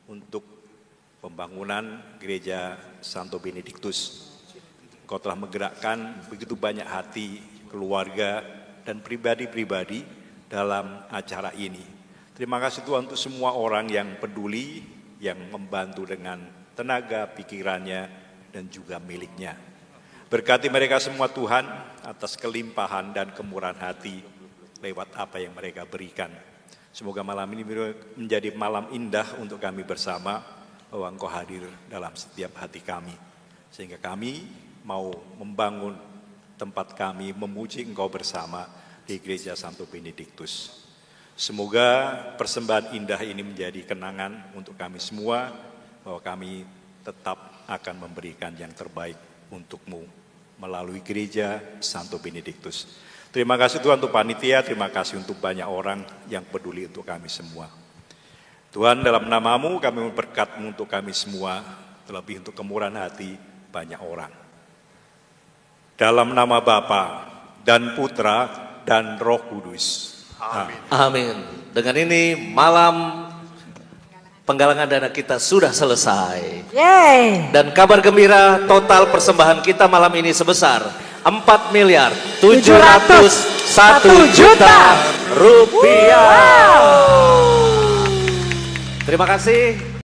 untuk pembangunan gereja Santo Benediktus. Kau telah menggerakkan begitu banyak hati, keluarga, dan pribadi-pribadi dalam acara ini. Terima kasih Tuhan untuk semua orang yang peduli, yang membantu dengan tenaga, pikirannya, dan juga miliknya. Berkati mereka semua Tuhan atas kelimpahan dan kemurahan hati lewat apa yang mereka berikan. Semoga malam ini menjadi malam indah untuk kami bersama, bahwa Engkau hadir dalam setiap hati kami. Sehingga kami mau membangun tempat kami memuji Engkau bersama di Gereja Santo Benediktus. Semoga persembahan indah ini menjadi kenangan untuk kami semua, bahwa kami tetap akan memberikan yang terbaik untuk-Mu melalui Gereja Santo Benediktus. Terima kasih Tuhan untuk panitia, terima kasih untuk banyak orang yang peduli untuk kami semua. Tuhan, dalam nama-Mu kami memberkat-Mu untuk kami semua, terlebih untuk kemurahan hati banyak orang. Dalam nama Bapa dan Putra dan Roh Kudus. Amin. Amin. Dengan ini malam penggalangan dana kita sudah selesai. Yeay. Dan kabar gembira, total persembahan kita malam ini sebesar 4.701.000.000 rupiah. Terima kasih.